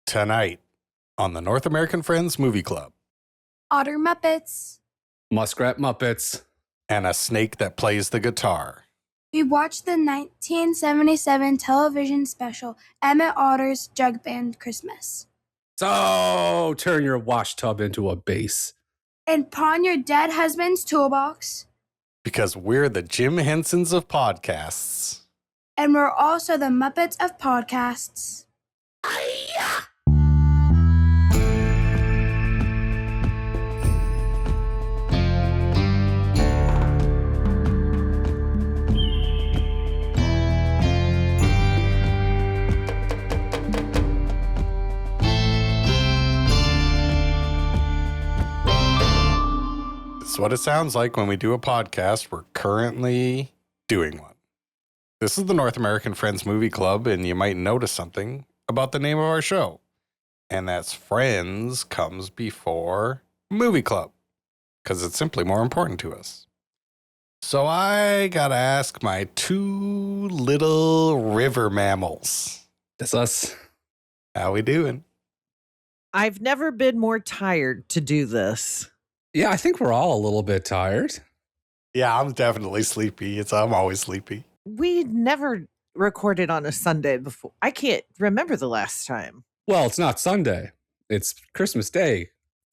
Tonight on the North American Friends Movie Club. Otter Muppets. Muskrat Muppets. And a snake that plays the guitar. We watched the 1977 television special Emmett Otter's Jug Band Christmas. So turn your wash tub into a bass. And pawn your dead husband's toolbox. Because we're the Jim Hensons of podcasts. And we're also the Muppets of podcasts. This is what it sounds like when we do a podcast. We're currently doing one. This is the North American Friends Movie Club, and you might notice something about the name of our show. And that's Friends comes before Movie Club, because it's simply more important to us. So I gotta ask my two little river mammals. That's us. How we doing? I've never been more tired to do this. Yeah, I think we're all a little bit tired. Yeah, I'm definitely sleepy. I'm always sleepy. We never recorded on a Sunday before. I can't remember the last time. Well, it's not Sunday. It's Christmas Day.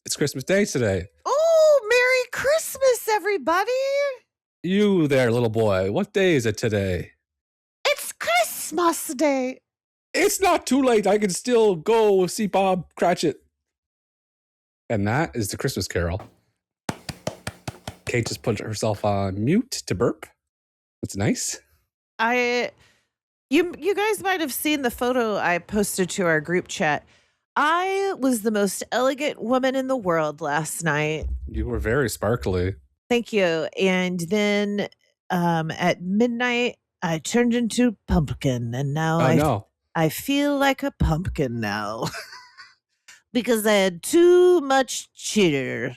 It's Christmas Day today. Oh, Merry Christmas, everybody. You there, little boy. What day is it today? It's Christmas Day. It's not too late. I can still go see Bob Cratchit. And that is the Christmas Carol. Kate just put herself on mute to burp. That's nice. You guys might have seen the photo I posted to our group chat. I was the most elegant woman in the world last night. You were very sparkly. Thank you. And then at midnight, I turned into pumpkin, and now I feel like a pumpkin now because I had too much cheater.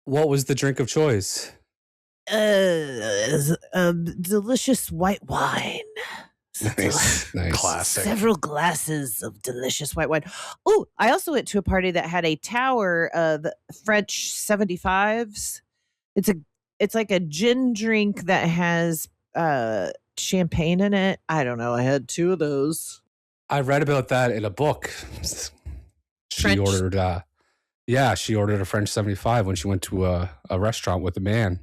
What was the drink of choice? Delicious white wine. Nice. Classic. Several glasses of delicious white wine. Oh, I also went to a party that had a tower of French 75s. It's like a gin drink that has champagne in it. I don't know. I had two of those. I read about that in a book. She ordered a French 75 when she went to a restaurant with a man.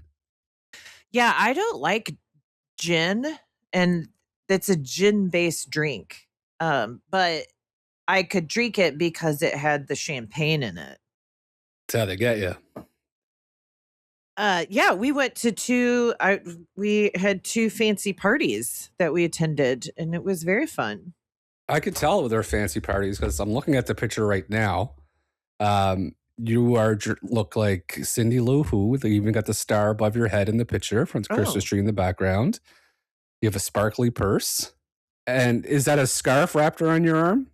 Yeah, I don't like gin, and it's a gin-based drink. But I could drink it because it had the champagne in it. That's how they get you. Yeah, we went to we had two fancy parties that we attended, and it was very fun. I could tell with their fancy parties because I'm looking at the picture right now. You look like Cindy Lou Who. They even got the star above your head in the picture from the Christmas tree in the background. You have a sparkly purse. And is that a scarf wrapped around your arm?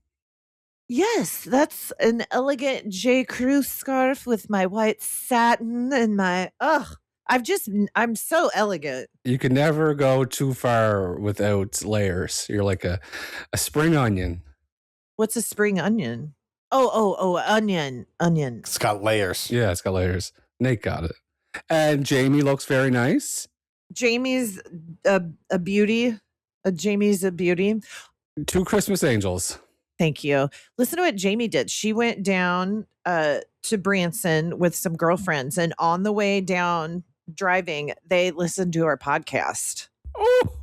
Yes, that's an elegant J. Crew scarf with my white satin and my I'm so elegant. You can never go too far without layers. You're like a spring onion. What's a spring onion? Oh, onion. It's got layers. Yeah, it's got layers. Nate got it. And Jamie looks very nice. Jamie's a beauty. Jamie's a beauty. Two Christmas angels. Thank you. Listen to what Jamie did. She went down to Branson with some girlfriends, and on the way down driving, they listened to our podcast.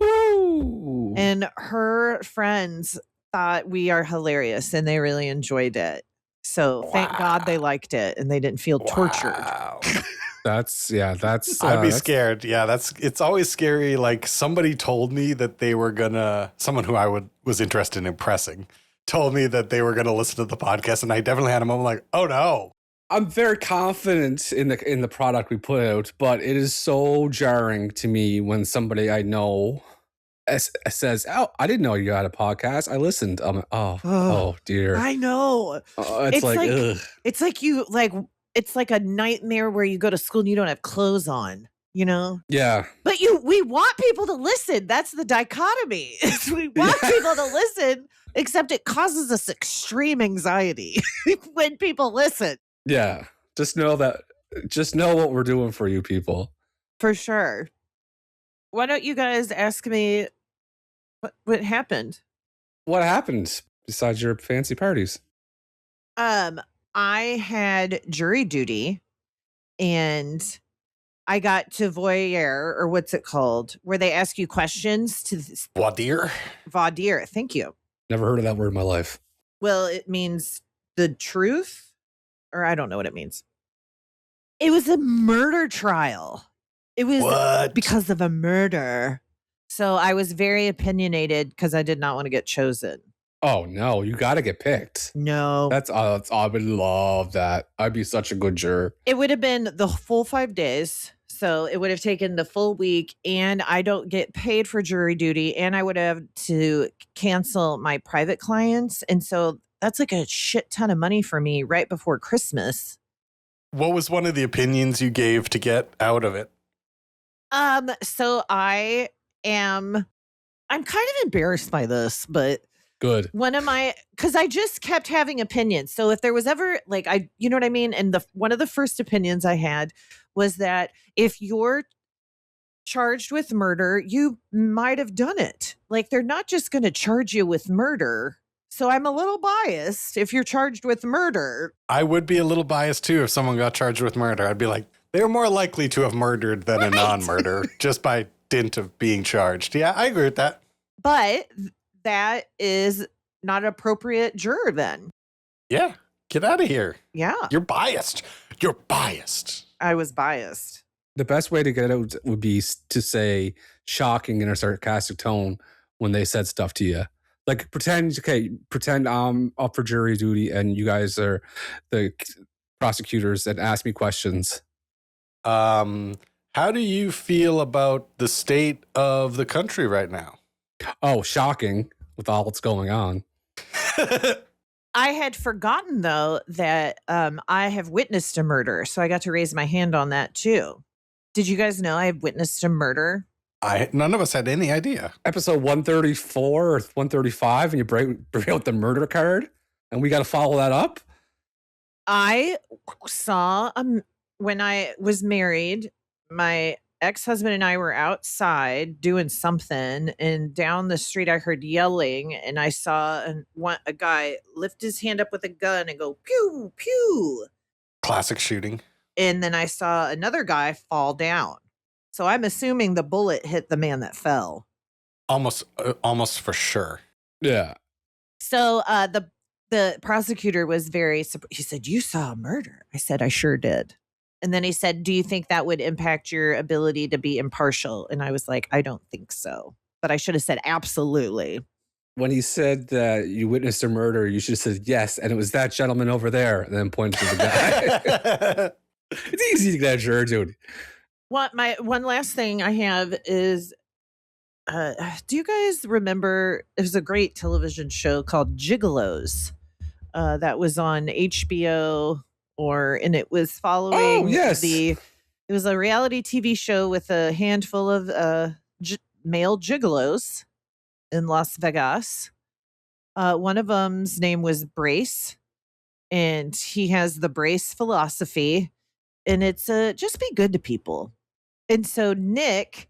Ooh. And her friends thought we are hilarious, and they really enjoyed it. So thank God they liked it, and they didn't feel tortured. That's I'd be scared. Yeah, it's always scary. Like somebody told me that they were someone who I was interested in impressing told me that they were gonna listen to the podcast, and I definitely had a moment like, oh no. I'm very confident in the product we put out, but it is so jarring to me when somebody I know says, "Oh, I didn't know you had a podcast. I listened." I'm like, oh dear. I know. It's like ugh. It's like it's like a nightmare where you go to school and you don't have clothes on. you know? Yeah. But we want people to listen. That's the dichotomy. We want people to listen, except it causes us extreme anxiety when people listen. Yeah. Just know what we're doing for you people. For sure. Why don't you guys ask me what happened? What happened besides your fancy parties? I had jury duty and I got to voyeur, or what's it called, where they ask you questions to Voir dire? voir dire. Thank you. Never heard of that word in my life. Well, it means the truth, or I don't know what it means. It was a murder trial. It was What? because of a murder. So I was very opinionated because I did not want to get chosen. Oh no, you got to get picked. No. I would love that. I'd be such a good juror. It would have been the full 5 days. So it would have taken the full week, and I don't get paid for jury duty, and I would have to cancel my private clients. And so that's like a shit ton of money for me right before Christmas. What was one of the opinions you gave to get out of it? So I'm kind of embarrassed by this, but Good. because I just kept having opinions. So if there was ever you know what I mean? And one of the first opinions I had was that if you're charged with murder, you might have done it. Like, they're not just going to charge you with murder. So I'm a little biased if you're charged with murder. I would be a little biased too if someone got charged with murder. I'd be like, they're more likely to have murdered than a non-murder just by dint of being charged. Yeah, I agree with that. But that is not an appropriate juror then. Yeah, get out of here. Yeah, You're biased. You're biased. I was biased. The best way to get it out would be to say shocking in a sarcastic tone when they said stuff to you. Like pretend I'm up for jury duty and you guys are the prosecutors and ask me questions. How do you feel about the state of the country right now? Oh, shocking with all that's going on. I had forgotten, though, that I have witnessed a murder. So I got to raise my hand on that, too. Did you guys know I have witnessed a murder? None of us had any idea. Episode 134 or 135, and you bring out the murder card, and we got to follow that up. I saw when I was married, my ex-husband and I were outside doing something, and down the street I heard yelling, and I saw a guy lift his hand up with a gun and go pew pew. Classic shooting. And then I saw another guy fall down. So I'm assuming the bullet hit the man that fell. Almost for sure. Yeah. So the prosecutor was very surprised. He said, "You saw a murder." I said, "I sure did." And then he said, "Do you think that would impact your ability to be impartial?" And I was like, "I don't think so." But I should have said absolutely. When he said that you witnessed a murder, you should have said yes, and it was that gentleman over there, and then pointed to the guy. It's easy to get a juror, dude. My one last thing I have is, do you guys remember? It was a great television show called Gigolos that was on HBO, and it was following. Oh, yes. It was a reality TV show with a handful of male gigolos in Las Vegas. One of them's name was Brace, and he has the Brace philosophy, and it's just be good to people. And so Nick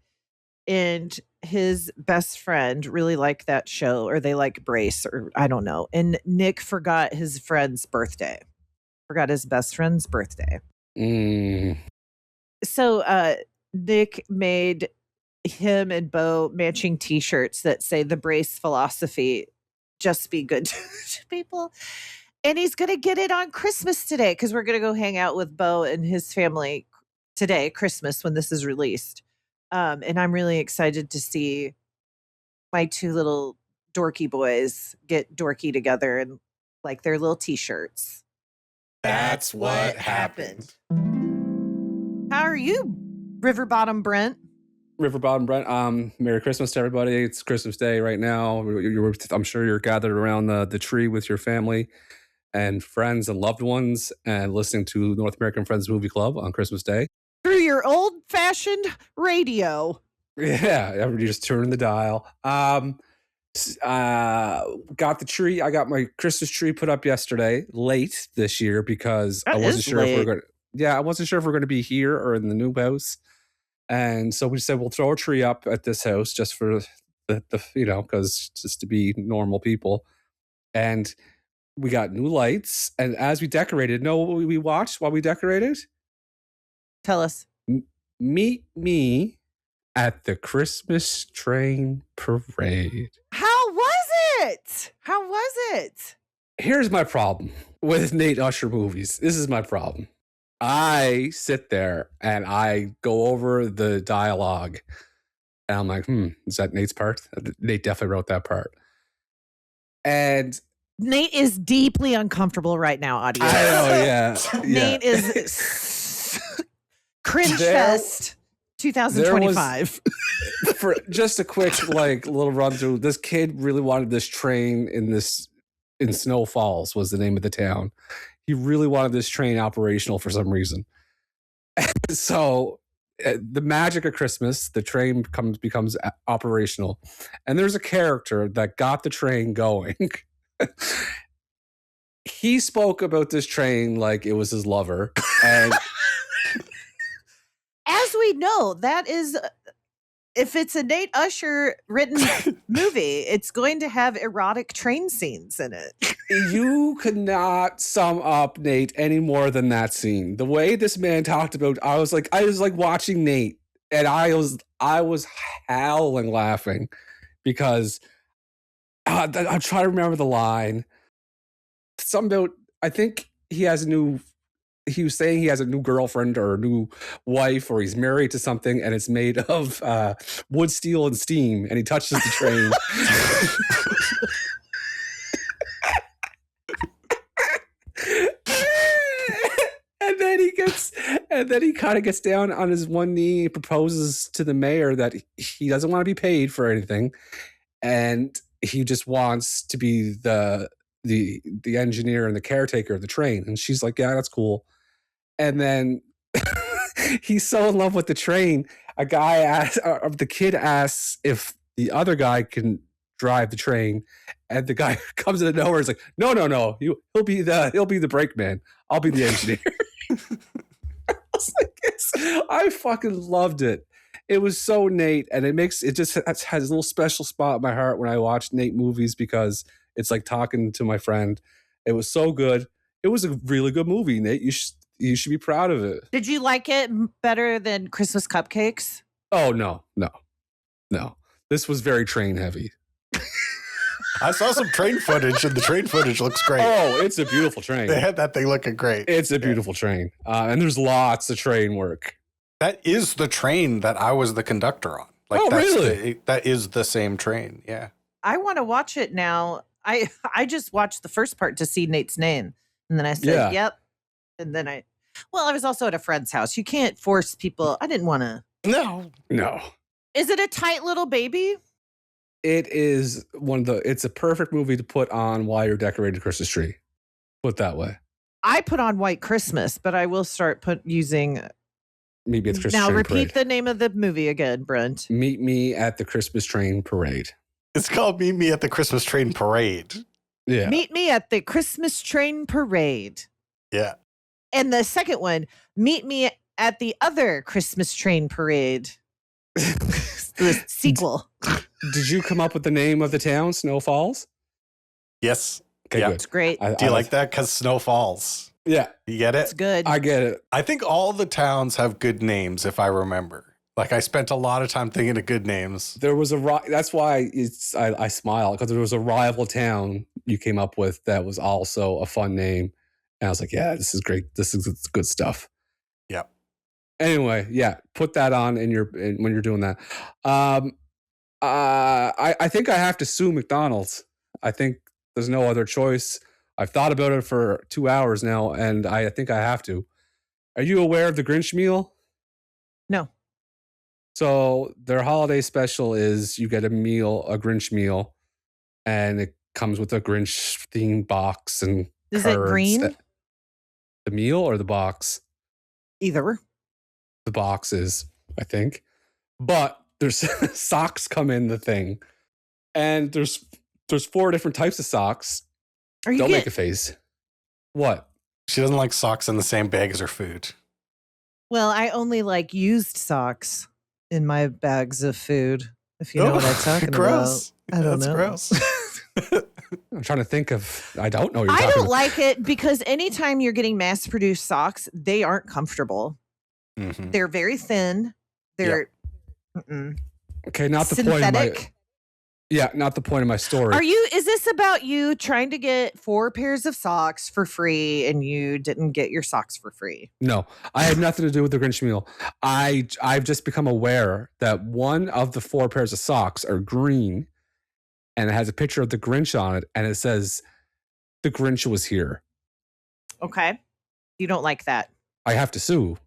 and his best friend really like that show, or they like Brace, or I don't know. And Nick forgot his best friend's birthday. So Nick made him and Bo matching t-shirts that say the Brace philosophy, just be good to people. And he's going to get it on Christmas today, because we're going to go hang out with Bo and his family today, Christmas, when this is released. And I'm really excited to see my two little dorky boys get dorky together and like their little t-shirts. That's what happened. How are you, River Bottom Brent? River Bottom Brent, Merry Christmas to everybody. It's Christmas Day right now. I'm sure you're gathered around the tree with your family and friends and loved ones and listening to North American Friends Movie Club on Christmas Day. Through your old old-fashioned radio. Yeah, everybody just turn the dial. Got the tree. I got my Christmas tree put up yesterday, late this year because That I wasn't is sure if we're late. going. Yeah, I wasn't sure if we're going to be here or in the new house, and so we said we'll throw a tree up at this house just for the because just to be normal people, and we got new lights. And as we decorated, know what we watched while we decorated? Tell us. Meet me at the Christmas train parade. How was it? How was it? Here's my problem with Nate Usher movies. This is my problem. I sit there and I go over the dialogue and I'm like, is that Nate's part? Nate definitely wrote that part. And Nate is deeply uncomfortable right now, audience. I know, yeah. Nate is cringe fest 2025. For just a quick little run through, this kid really wanted this train in Snow Falls was the name of the town. He really wanted this train operational for some reason. So the magic of Christmas, the train becomes operational, and there's a character that got the train going. He spoke about this train like it was his lover, and As we know, that is, if it's a Nate Usher written movie, it's going to have erotic train scenes in it. you could not sum up Nate any more than that scene. The way this man talked about, I was like watching Nate, and I was howling laughing because I'm trying to remember the line. Something about, I think he was saying he has a new girlfriend or a new wife, or he's married to something, and it's made of wood, steel, and steam, and he touches the train. and then he kind of gets down on his one knee, proposes to the mayor that he doesn't want to be paid for anything, and he just wants to be the engineer and the caretaker of the train. And she's like, yeah, that's cool. And then he's so in love with the train. The kid asks if the other guy can drive the train, and the guy comes out of nowhere. Is like, no, he'll be the brakeman. I'll be the engineer. I fucking loved it. It was so Nate, and it just has a little special spot in my heart when I watch Nate movies because it's like talking to my friend. It was so good. It was a really good movie, Nate. You should be proud of it. Did you like it better than Christmas Cupcakes? Oh, no. This was very train heavy. I saw some train footage, and the train footage looks great. Oh, it's a beautiful train. They had that thing looking great. It's a beautiful train. And there's lots of train work. That is the train that I was the conductor on. Really? That is the same train. Yeah. I want to watch it now. I just watched the first part to see Nate's name. And then I said, yep. And then I was also at a friend's house. You can't force people. I didn't want to. No. Is it a tight little baby? It is it's a perfect movie to put on while you're decorating a Christmas tree. Put it that way. I put on White Christmas, but I will start using. Maybe it's Christmas now train repeat parade. the name of the movie again, Brent. Meet me at the Christmas train parade. It's called Meet Me at the Christmas Train Parade. Yeah. Meet me at the Christmas train parade. Yeah. And the second one, meet me at the other Christmas train parade. The sequel. Did you come up with the name of the town, Snow Falls? Yes. Okay, Yeah. good. It's great. Do you like that? Because Snow Falls. Yeah, You get It's it? good. I get it. I think all the towns have good names, if I remember. Like, I spent a lot of time thinking of good names. There was that's why I smile, because there was a rival town you came up with that was also a fun name. And I was like, yeah, this is great. This is good stuff. Yep. Anyway, yeah, put that on when you're doing that. I think I have to sue McDonald's. I think there's no other choice. I've thought about it for 2 hours now, and I think I have to. Are you aware of the Grinch meal? No. So their holiday special is you get a Grinch meal, and it comes with a Grinch themed box and Is it cards. green? The meal or the box? Either. The box is. I think. But there's socks come in the thing, and there's 4 different types of socks. Don't make a face. What? She doesn't like socks in the same bag as her food. Well, I only like used socks in my bags of food, if you know what I'm talking gross. about. I don't That's know. gross. I'm trying to think of. I don't know. What you're I talking don't about. like it because anytime you're getting mass-produced socks, they aren't comfortable. Mhm. They're very thin. They're Okay, not the point of my. synthetic. Yeah, not the point of my story. Is this about you trying to get 4 pairs of socks for free and you didn't get your socks for free? No, I had nothing to do with the Grinch meal. I've just become aware that one of the 4 pairs of socks are green, and it has a picture of the Grinch on it, and it says, "The Grinch was here." Okay. You don't like that. I have to sue.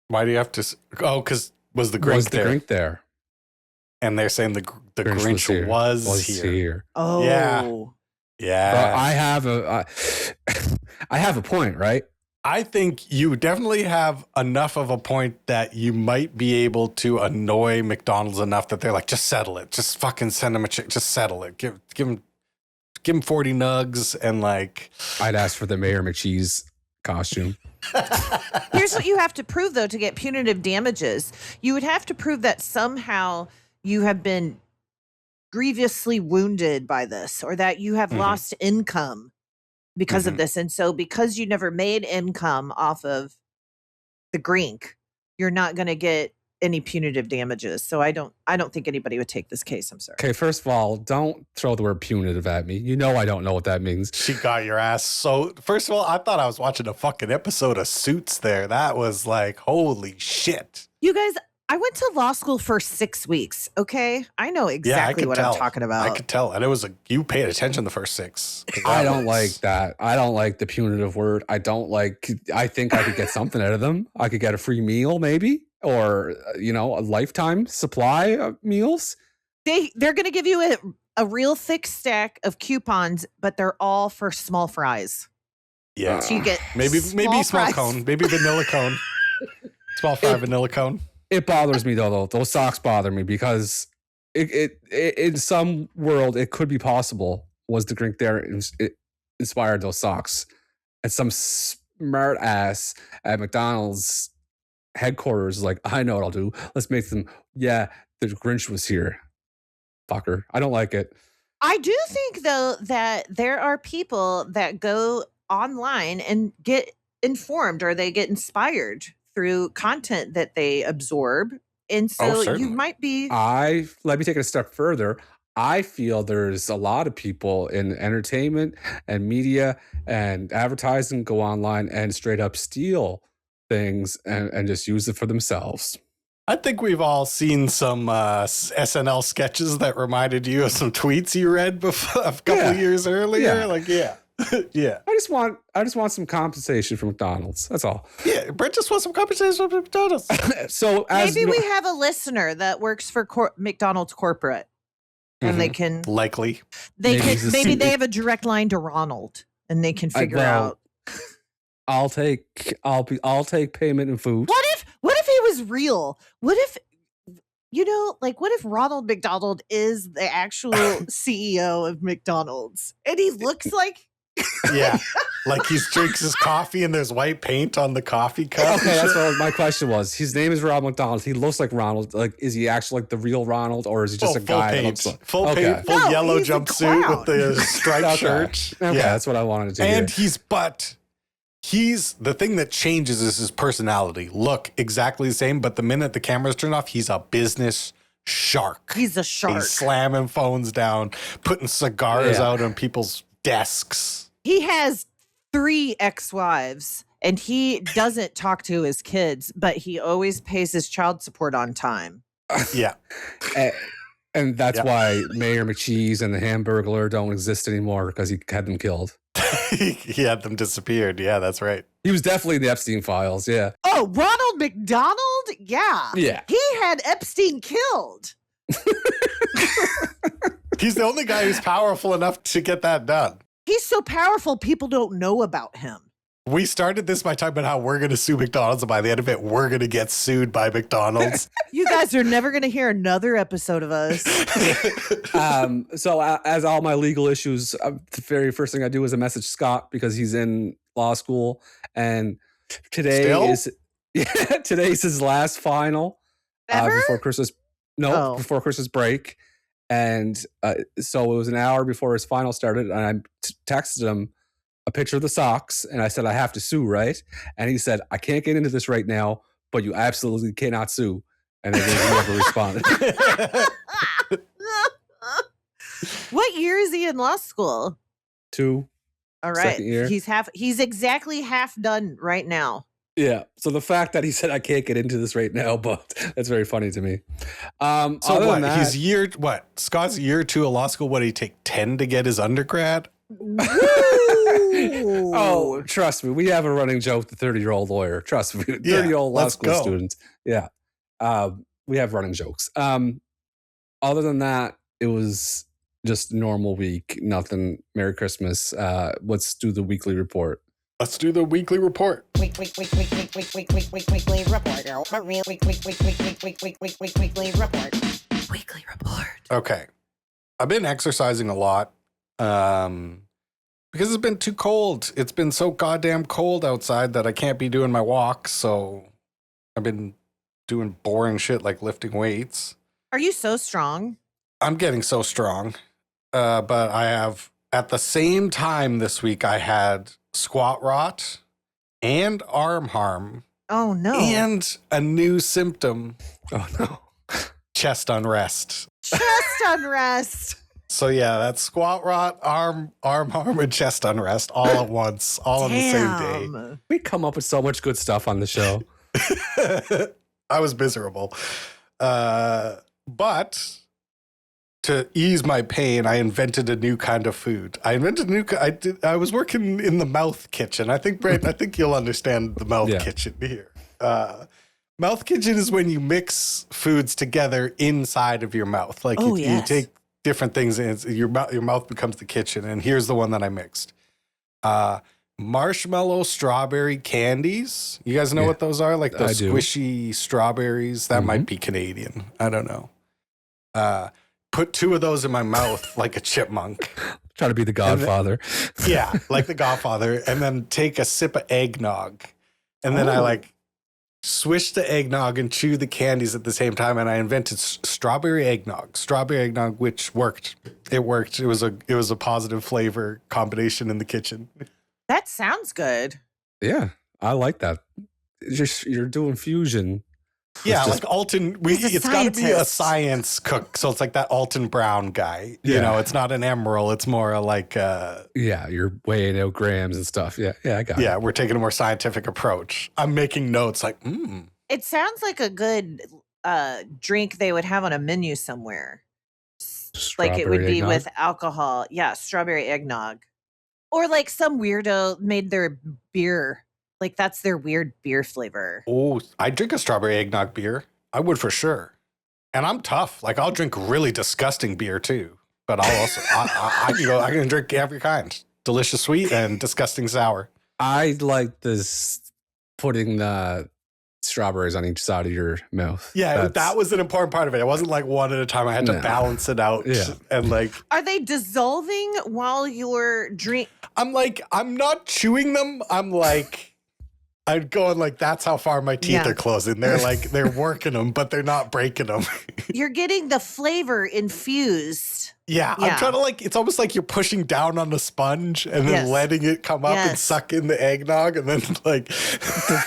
Why do you have to? Oh, because was the Was Grinch the there? Grinch there? And they're saying the Grinch was was here. here. Oh. Yeah. But I have a point, right? I think you definitely have enough of a point that you might be able to annoy McDonald's enough that they're like, just settle it. Just fucking send him a check. Just settle it. Give him 40 nugs and like. I'd ask for the Mayor McCheese costume. Here's what you have to prove, though, to get punitive damages. You would have to prove that somehow you have been grievously wounded by this, or that you have lost income because of this. And so because you never made income off of the Grink, you're not going to get any punitive damages. So I don't think anybody would take this case. I'm sorry. Okay, first of all, don't throw the word punitive at me. You know I don't know what that means. She got your ass. So, first of all, I thought I was watching a fucking episode of Suits there. That was like, holy shit. You guys, I went to law school for 6 weeks. Okay. I know exactly what I'm talking about. I could tell. And it was you paid attention the first 6. I don't like that. I don't like the punitive word. I think I could get something out of them. I could get a free meal maybe, or, a lifetime supply of meals. They're going to give you a real thick stack of coupons, but they're all for small fries. Yeah. So you get maybe small fries. cone, maybe vanilla cone. Small fry vanilla cone. It bothers me though. Those socks bother me because it in some world it could be possible was the Grink there it inspired those socks, and some smart ass at McDonald's headquarters is like, I know what I'll do. Let's make them. Yeah, the Grinch was here, fucker. I don't like it. I do think though that there are people that go online and get informed, or they get inspired through content that they absorb. And so you might be. Let me take it a step further. I feel there's a lot of people in entertainment and media and advertising go online and straight up steal things and just use it for themselves. I think we've all seen some SNL sketches that reminded you of some tweets you read before, a couple of years earlier. Yeah. Like, yeah. Yeah. I just want some compensation from McDonald's. That's all. Yeah. Brett just wants some compensation from McDonald's. So Maybe we have a listener that works for McDonald's corporate, and they can likely. Maybe they have a direct line to Ronald, and they can figure out. I'll take payment in food. What if he was real? What if what if Ronald McDonald is the actual CEO of McDonald's, and he looks like. Yeah, like he drinks his coffee and there's white paint on the coffee cup. Okay, that's what my question was. His name is Ronald McDonald. He looks like Ronald. Like, is he actually like the real Ronald, or is he just a guy that looks like full paint, full yellow he's a jumpsuit clown. with the striped shirt? Okay, Yeah, that's what I wanted to and hear. he's the thing that changes is his personality. Look exactly the same, but the minute the camera's turned off, he's a business shark. He's a shark. He's slamming phones down, putting cigars out on people's desks. He has 3 ex-wives, and he doesn't talk to his kids, but he always pays his child support on time. Yeah. And that's why Mayor McCheese and the Hamburglar don't exist anymore, because he had them killed. He had them disappeared. Yeah, that's right. He was definitely in the Epstein files. Yeah. Oh, Ronald McDonald? Yeah. Yeah. He had Epstein killed. He's the only guy who's powerful enough to get that done. He's so powerful, people don't know about him. We started this by talking about how we're going to sue McDonald's, and by the end of it, we're going to get sued by McDonald's. You guys are never going to hear another episode of us. So as all my legal issues, the very first thing I do is I message Scott because he's in law school, and today's his last final Ever? before Christmas. No, before Christmas break, and so it was an hour before his final started, and I texted him a picture of the socks, and I said, I have to sue, right? And he said, I can't get into this right now, but you absolutely cannot sue. And then he never responded. What year is he in law school? 2. All right. Second year. He's exactly half done right now. Yeah. So the fact that he said, I can't get into this right now, but that's very funny to me. So other what? than that- He's Scott's year 2 of law school. What did he take 10 to get his undergrad? Oh, trust me, we have a running joke. The 30-year-old lawyer. Trust me, 30-year-old law let's school go. students. Yeah, we have running jokes. Other than that, it was just a normal week. Nothing. Merry Christmas. Let's do the weekly report. Let's do the weekly report. Weekly report. Weekly report. Okay. I've been exercising a lot because it's been too cold. It's been so goddamn cold outside that I can't be doing my walks. So I've been doing boring shit like lifting weights. Are you so strong? I'm getting so strong. But I have, at the same time this week, I had squat rot and arm harm Oh no. and a new symptom, Oh no. chest unrest. Chest unrest. So yeah, that's squat rot, arm harm, and chest unrest all at once, all on the same Damn. We come up with so much good stuff on the show. day. I was miserable. But to ease my pain, I invented a new kind of food. I was working in the mouth kitchen. I think, Brent, I think you'll understand the mouth kitchen here. Mouth kitchen is when you mix foods together inside of your mouth. Like you take different things and your mouth becomes the kitchen. And here's the one that I mixed. Marshmallow strawberry candies. You guys know what those are? Like those squishy strawberries. That might be Canadian. I don't know. Put 2 of those in my mouth like a chipmunk. Try to be the Godfather. Yeah, like the Godfather. And then take a sip of eggnog. And then I like swish the eggnog and chew the candies at the same time. And I invented strawberry eggnog, which worked. It worked. It was a positive flavor combination in the kitchen. That sounds good. Yeah, I like that. You're doing fusion. Yeah, just- like Alton. It's got to be a science cook, so it's like that Alton Brown guy. You Yeah. know, it's not an emerald. It's more like Yeah, you're weighing out grams and stuff. Yeah, I got it. yeah, we're taking a more scientific approach. I'm making notes like, It sounds like a good drink they would have on a menu somewhere. Like it would Strawberry be eggnog. with alcohol. Yeah, strawberry eggnog. Or like some weirdo made their beer. Like that's their weird beer flavor. oh, I drink a strawberry eggnog beer. I would for sure. And I'm tough. Like I'll drink really disgusting beer too. But I'll also I can drink every kind. Delicious sweet and disgusting sour. I like this putting the strawberries on each side of your mouth. Yeah, that was an important part of it. It wasn't like one at a time. I had to No. balance it out. Yeah. And like Are they dissolving while you're I'm not chewing them. I'm going like, that's how far my teeth Yeah. are closing. They're working them, but they're not breaking them. you're getting the flavor infused. Yeah, Yeah. I'm trying to it's almost like you're pushing down on the sponge and then Yes. letting it come up and Yes. suck in the eggnog. And then The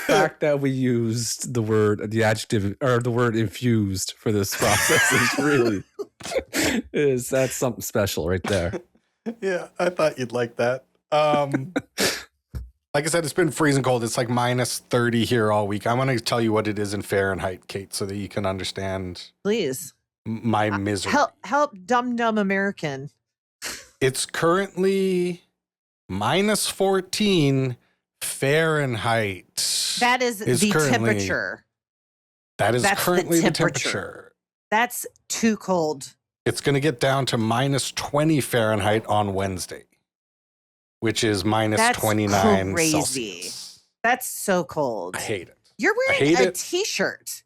fact that we used the adjective or the word infused for this process is that's something special right there. yeah, I thought you'd like that. Like I said, it's been freezing cold. It's like minus 30 here all week. I want to tell you what it is in Fahrenheit, Kate, so that you can understand Please. my misery. Help dumb American. It's currently minus 14 Fahrenheit. That is the temperature. That's that's the currently the temperature. temperature. That's too cold. It's going to get down to minus 20 Fahrenheit on Wednesday. which is minus That's 29 crazy. Celsius. That's so cold. I hate it. You're I wearing hate a it. t-shirt.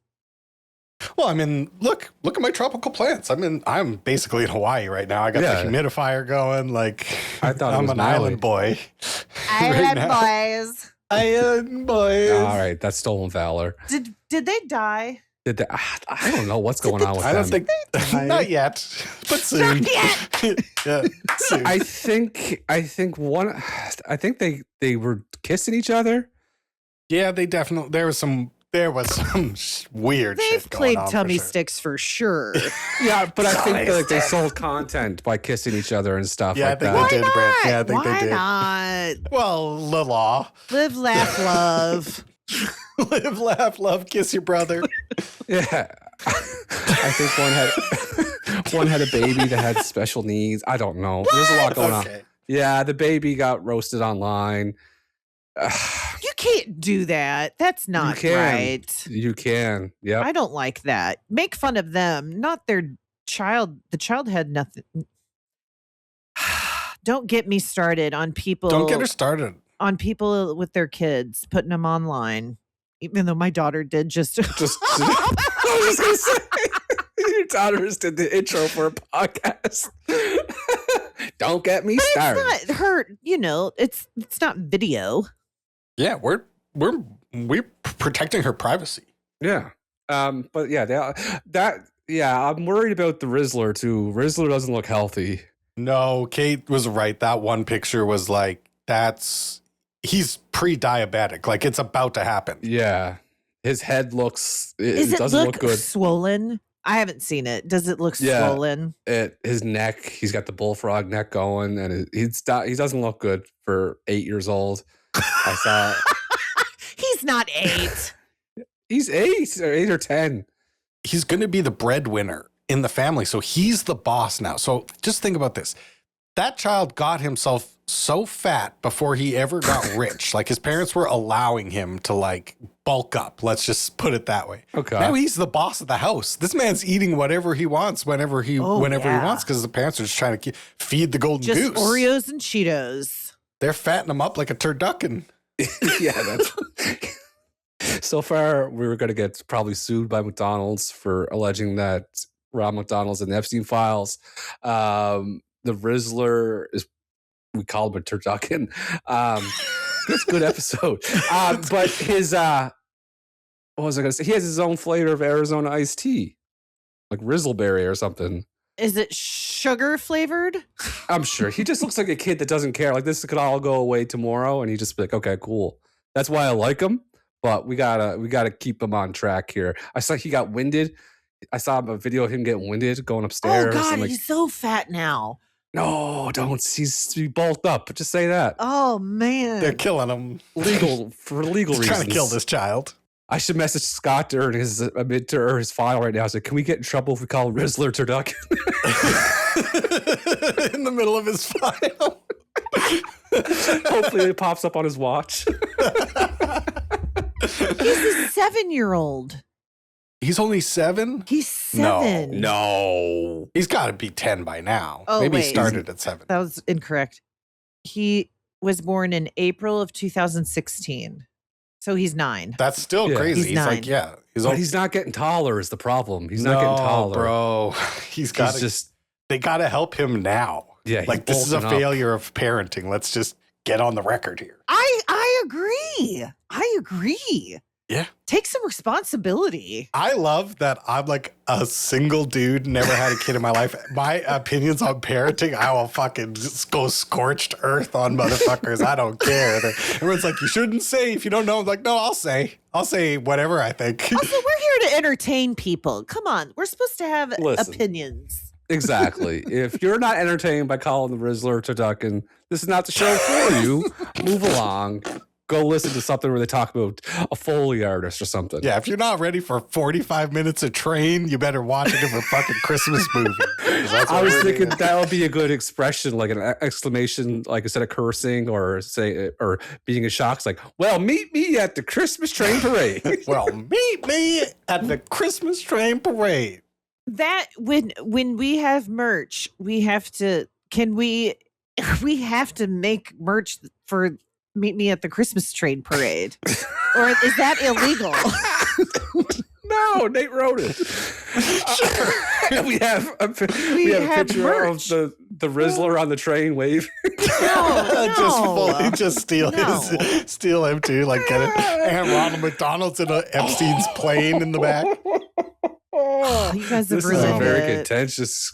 Well, look at my tropical plants. I'm basically in Hawaii right now. I got Yeah. the humidifier going. Like, I thought it I'm was an Maui. island boy. Island now. boys. Island boys. All right, that's stolen valor. Did they die? Did they, I don't know what's going on with I don't them. think not yet, but soon. Not yet. Yeah, soon. I think they were kissing each other. Yeah, they definitely. There was some weird. They've shit going played on for tummy sure. sticks for sure. Yeah, but I think Nice. that, like, they sold content by kissing each other and stuff Yeah, like I think that. they did, Brent. Yeah, I think Why they did. not? Well, the law. Live, laugh, love. Live, laugh, love, kiss your brother. Yeah, I think one had a baby that had special needs. I don't know. There's a lot going on. Okay. Yeah, the baby got roasted online. You can't do that. That's not can. right. You can. Yep. I don't like that. Make fun of them, not their child. The child had nothing. Don't get me started on people. Don't get her started. on people with their kids, putting them online. Even though my daughter did just. I was just gonna say, your daughters did the intro for a podcast. Don't get me started. It's not her. You know, it's not video. Yeah, we're protecting her privacy. Yeah. But yeah, I'm worried about the Rizzler too. Rizzler doesn't look healthy. No, Kate was right. That one picture was like, he's pre-diabetic. Like, it's about to happen. Yeah. His head looks, Does it it doesn't look good. swollen? I haven't seen it. Does it look Yeah. swollen? His neck, he's got the bullfrog neck going, and he doesn't look good for 8 years old. I saw He's not 8. he's 8 or 10. He's going to be the breadwinner in the family. So he's the boss now. So just think about this. That child got himself so fat before he ever got rich. Like, his parents were allowing him to, like, bulk up. Let's just put it that way. Okay. Now he's the boss of the house. This man's eating whatever he wants whenever he yeah. wants, because the parents are just trying to feed the golden Just goose. Oreos and Cheetos. They're fattening him up like a turducken. Yeah, that's so far we were going to get probably sued by McDonald's for alleging that Ron McDonald's in the Epstein files. The Rizzler is, we call him a turducken. It's a good episode. But his what was I going to say? He has his own flavor of Arizona iced tea, like Rizzleberry or something. Is it sugar flavored? I'm sure he just looks like a kid that doesn't care. Like, this could all go away tomorrow, and he just be like, "Okay, cool." That's why I like him. But we gotta keep him on track here. I saw he got winded. I saw a video of him getting winded going upstairs. Oh God, I'm like, he's so fat now. no, don't. He's bulked up. Just say that. Oh man. They're killing him. For legal He's reasons. trying to kill this child. I should message Scott during his his file right now. I said, "Can we get in trouble if we call Rizzler turducken?" In the middle of his file. Hopefully, it pops up on his watch. He's a 7-year-old. He's only 7? He's 7. No. He's got to be 10 by now. Oh, Maybe he wait. started at 7. That was incorrect. He was born in April of 2016. So he's 9. That's still Yeah. crazy. He's He's like, 9. yeah. But he's not getting taller is the problem. He's not getting taller. bro. He's got He's to just, they got to help him now. yeah. he's Like, this is a bulking up. failure of parenting. Let's just get on the record here. I agree. Yeah. Take some responsibility. I love that I'm like a single dude, never had a kid in my life. My opinions on parenting, I will fucking just go scorched earth on motherfuckers. I don't care. Everyone's like, you shouldn't say if you don't know. I'm like, no, I'll say whatever I think. Also, we're here to entertain people. Come on. We're supposed to have Listen. opinions. Exactly. If you're not entertained by calling the Rizzler turducken, this is not the show for you. Move along. Go listen to something where they talk about a Foley artist or something. Yeah, if you're not ready for 45 minutes of Train, you better watch a different fucking Christmas movie. 'Cause that's I what was we're thinking doing. that would be a good expression, like an exclamation, like instead of cursing or being in shock. It's like, well, meet me at the Christmas train parade. Well, meet me at the Christmas Train parade. That when we have merch, we have to. Can we we have to make merch for Meet Me at the Christmas Train Parade. Or is that illegal? No, Nate wrote it. We have a picture merch. of the Rizzler on the train waving. Just fully just steal No. steal him too, like get it. And Ronald McDonald's in a Epstein's plane in the back. You guys have This is a ruined very it.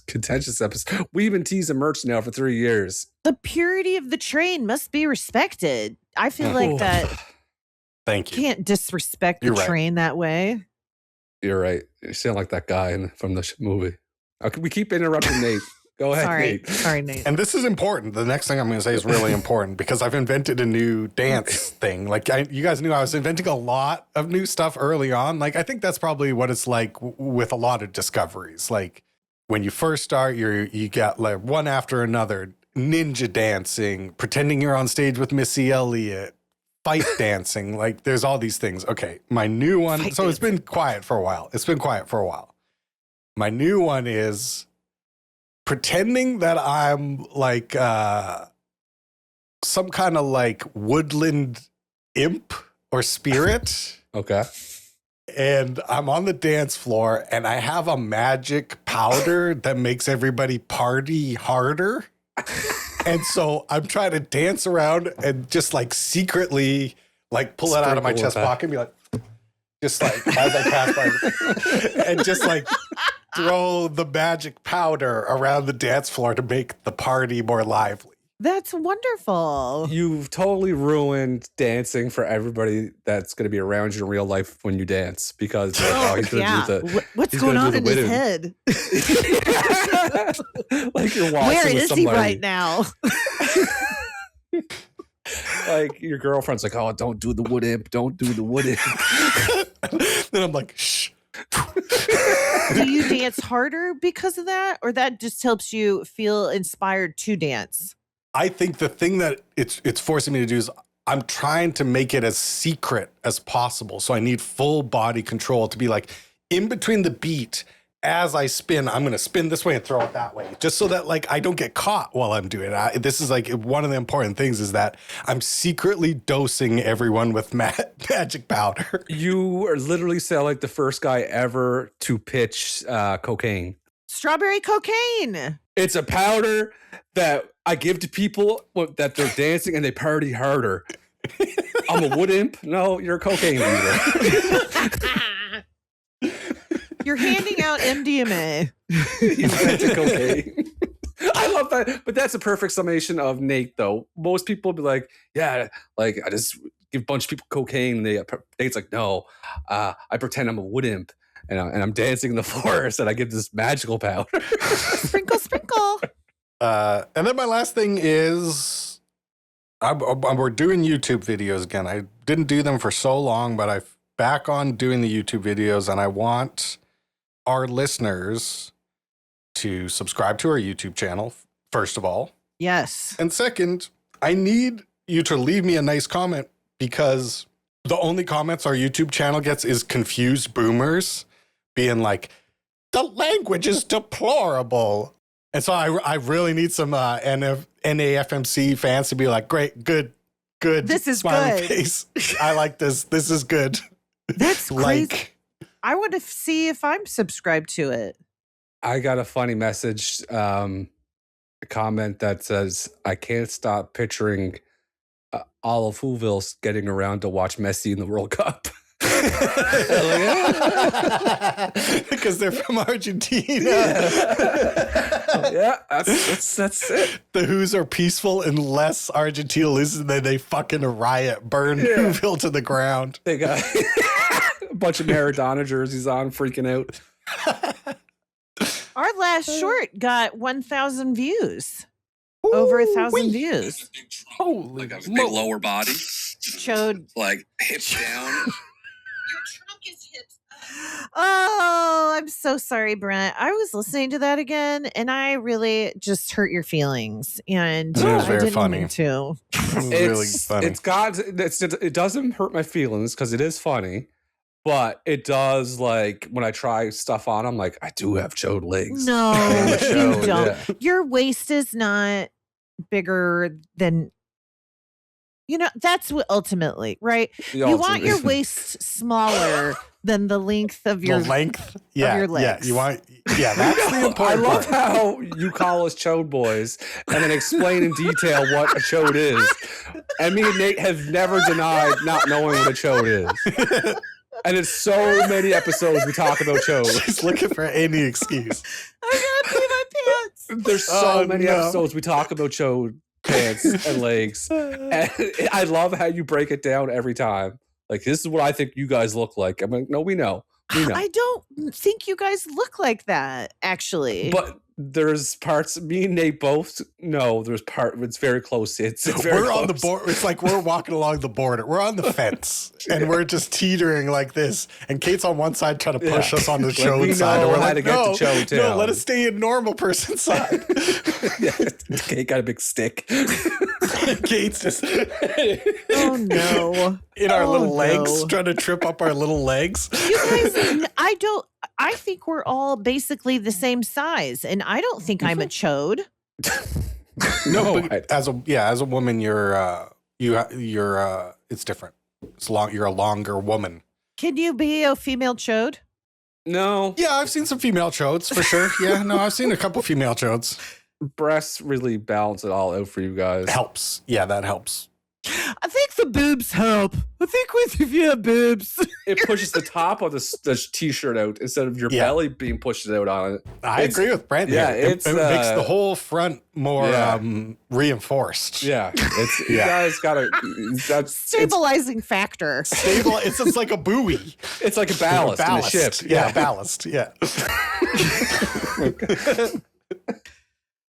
contentious episode. We've been teasing merch now for 3 years. The purity of the train must be respected. I feel like that Thank you. can't disrespect the You're right. train that way. You're right. You sound like that guy from the movie. Okay, we keep interrupting Nate. Go ahead, Nate. Sorry, Nate. And this is important. The next thing I'm going to say is really important because I've invented a new dance thing. Like you guys knew I was inventing a lot of new stuff early on. Like I think that's probably what it's like with a lot of discoveries. Like when you first start, you got like one after another, ninja dancing, pretending you're on stage with Missy Elliott, fight dancing. Like there's all these things. Okay, my new one. Fight So it's been quiet for a while. My new one is pretending that I'm like some kind of like woodland imp or spirit. Okay. And I'm on the dance floor and I have a magic powder that makes everybody party harder. And so I'm trying to dance around and just like secretly like pull it out of my Sprinkle chest with that. pocket and be like, just like as I pass by and just like throw the magic powder around the dance floor to make the party more lively. That's wonderful. You've totally ruined dancing for everybody that's going to be around you in real life when you dance because he's going to do the. What's he's going gonna on do in the his widow. head? Like you're watching Where with is somebody. he right now? Like your girlfriend's like, oh, don't do the wood imp. Don't do the wood imp. Then I'm like, shh. Do you dance harder because of that? Or that just helps you feel inspired to dance? I think the thing that it's forcing me to do is I'm trying to make it as secret as possible. So I need full body control to be like in between the beat. As I spin, I'm going to spin this way and throw it that way, just so that like I don't get caught while I'm doing it. This is like one of the important things is that I'm secretly dosing everyone with magic powder. You are literally sound like the first guy ever to pitch cocaine. Strawberry cocaine. It's a powder that I give to people that they're dancing and they party harder. I'm a wood imp. No, you're a cocaine dealer. You're handing out MDMA. You invented cocaine. I love that. But that's a perfect summation of Nate, though. Most people will be like, yeah, like I just give a bunch of people cocaine. And Nate's like, no, I pretend I'm a wood imp. And I'm dancing in the forest and I get this magical powder. Sprinkle, sprinkle. And then my last thing is we're doing YouTube videos again. I didn't do them for so long, but I'm back on doing the YouTube videos, and I want our listeners to subscribe to our YouTube channel, first of all. Yes. And second, I need you to leave me a nice comment because the only comments our YouTube channel gets is confused boomers being like, the language is deplorable. And so I really need some NAFMC fans to be like, great, good. This is smiling good. face. I like this. This is good. That's crazy. Like, I want to see if I'm subscribed to it. I got a funny message, a comment that says, I can't stop picturing Olive Whoville getting around to watch Messi in the World Cup. because they're from Argentina. Yeah, that's it. The Who's are peaceful unless Argentina loses, then they fucking riot, burn Whoville to the ground. They got a bunch of Maradona jerseys on, freaking out. Our last short got 1,000 views. Over 1,000 views. Holy Like a big lower body, Showed. like hips down. Oh, I'm so sorry, Brent. I was listening to that again, and I really just hurt your feelings. And It was I very didn't funny. mean to. It was really funny. It doesn't hurt my feelings because it is funny, but it does, like, when I try stuff on, I'm like, I do have chode legs. No, And the you show, don't. yeah. Your waist is not bigger than, that's what ultimately, right? You want your waist smaller than the length of your the length. Yeah, your yeah. legs. You want. Yeah, that's the I important love part. how you call us chode boys and then explain in detail what a chode is. And me and Nate have never denied not knowing what a chode is. And it's so many episodes we talk about chodes. Just looking for any excuse. I gotta pee my pants. There's so Oh, many no. episodes we talk about chode pants and legs. And I love how you break it down every time. Like, this is what I think you guys look like. I'm like, no, we know. We know. I don't think you guys look like that, actually. But there's parts, me and Nate both know there's it's very close. It's very We're on the close. border. It's like we're walking along the border. We're on the fence, and we're just teetering like this. And Kate's on one side trying to push Yeah. us on the Like, chode we side. know And we're how like, to get no, to chode no, town." let us stay in normal person side. Yeah, Kate got a big stick. Kate's just oh no. in our Oh, little legs, no. trying to trip up our little legs. You guys, I think we're all basically the same size, and I don't think I'm a chode. No, But as a woman, you're it's different. You're a longer woman. Can you be a female chode? no. Yeah, I've seen some female chodes for sure. Yeah, no, I've seen a couple female chodes. Breasts really balance it all out for you guys. Helps. Yeah, that helps. I think the boobs help. I think if you have boobs. It pushes the top of the t-shirt out instead of your Yeah. belly being pushed out on it. I It's- agree with Brent. yeah, here. it's, it makes the uh, whole front more yeah. reinforced. Yeah, it's you Yeah. guys gotta. That's Stabilizing factor. Stable. It's just like a buoy. It's like a ballast, in a ship. Yeah, ballast. Yeah.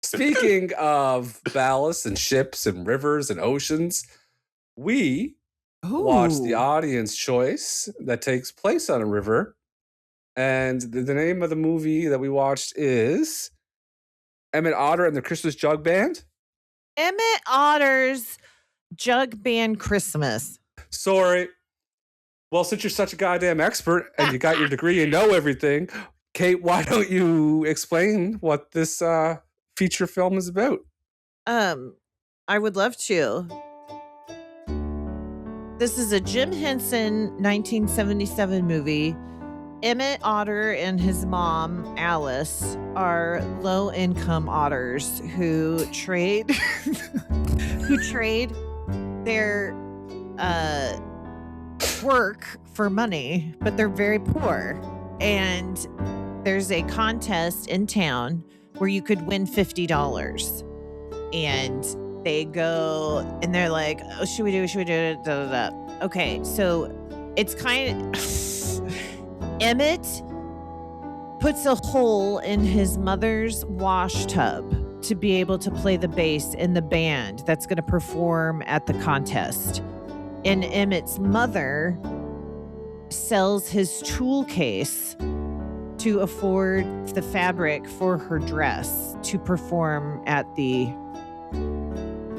Speaking of ballast and ships and rivers and oceans, we watch the Ooh. audience choice that takes place on a river. And the name of the movie that we watched is Emmett Otter and the Christmas Jug Band. Emmett Otter's Jug Band Christmas. Sorry. Well, since you're such a goddamn expert and you got your degree and know everything, Kate, why don't you explain what this feature film is about? I would love to. This is a Jim Henson 1977 movie. Emmett Otter and his mom, Alice, are low-income otters who trade their work for money, but they're very poor. And there's a contest in town where you could win $50. And they go and they're like, oh, should we do it? Da, da, da. Okay, so it's kind of Emmett puts a hole in his mother's wash tub to be able to play the bass in the band that's going to perform at the contest. And Emmett's mother sells his tool case to afford the fabric for her dress to perform at the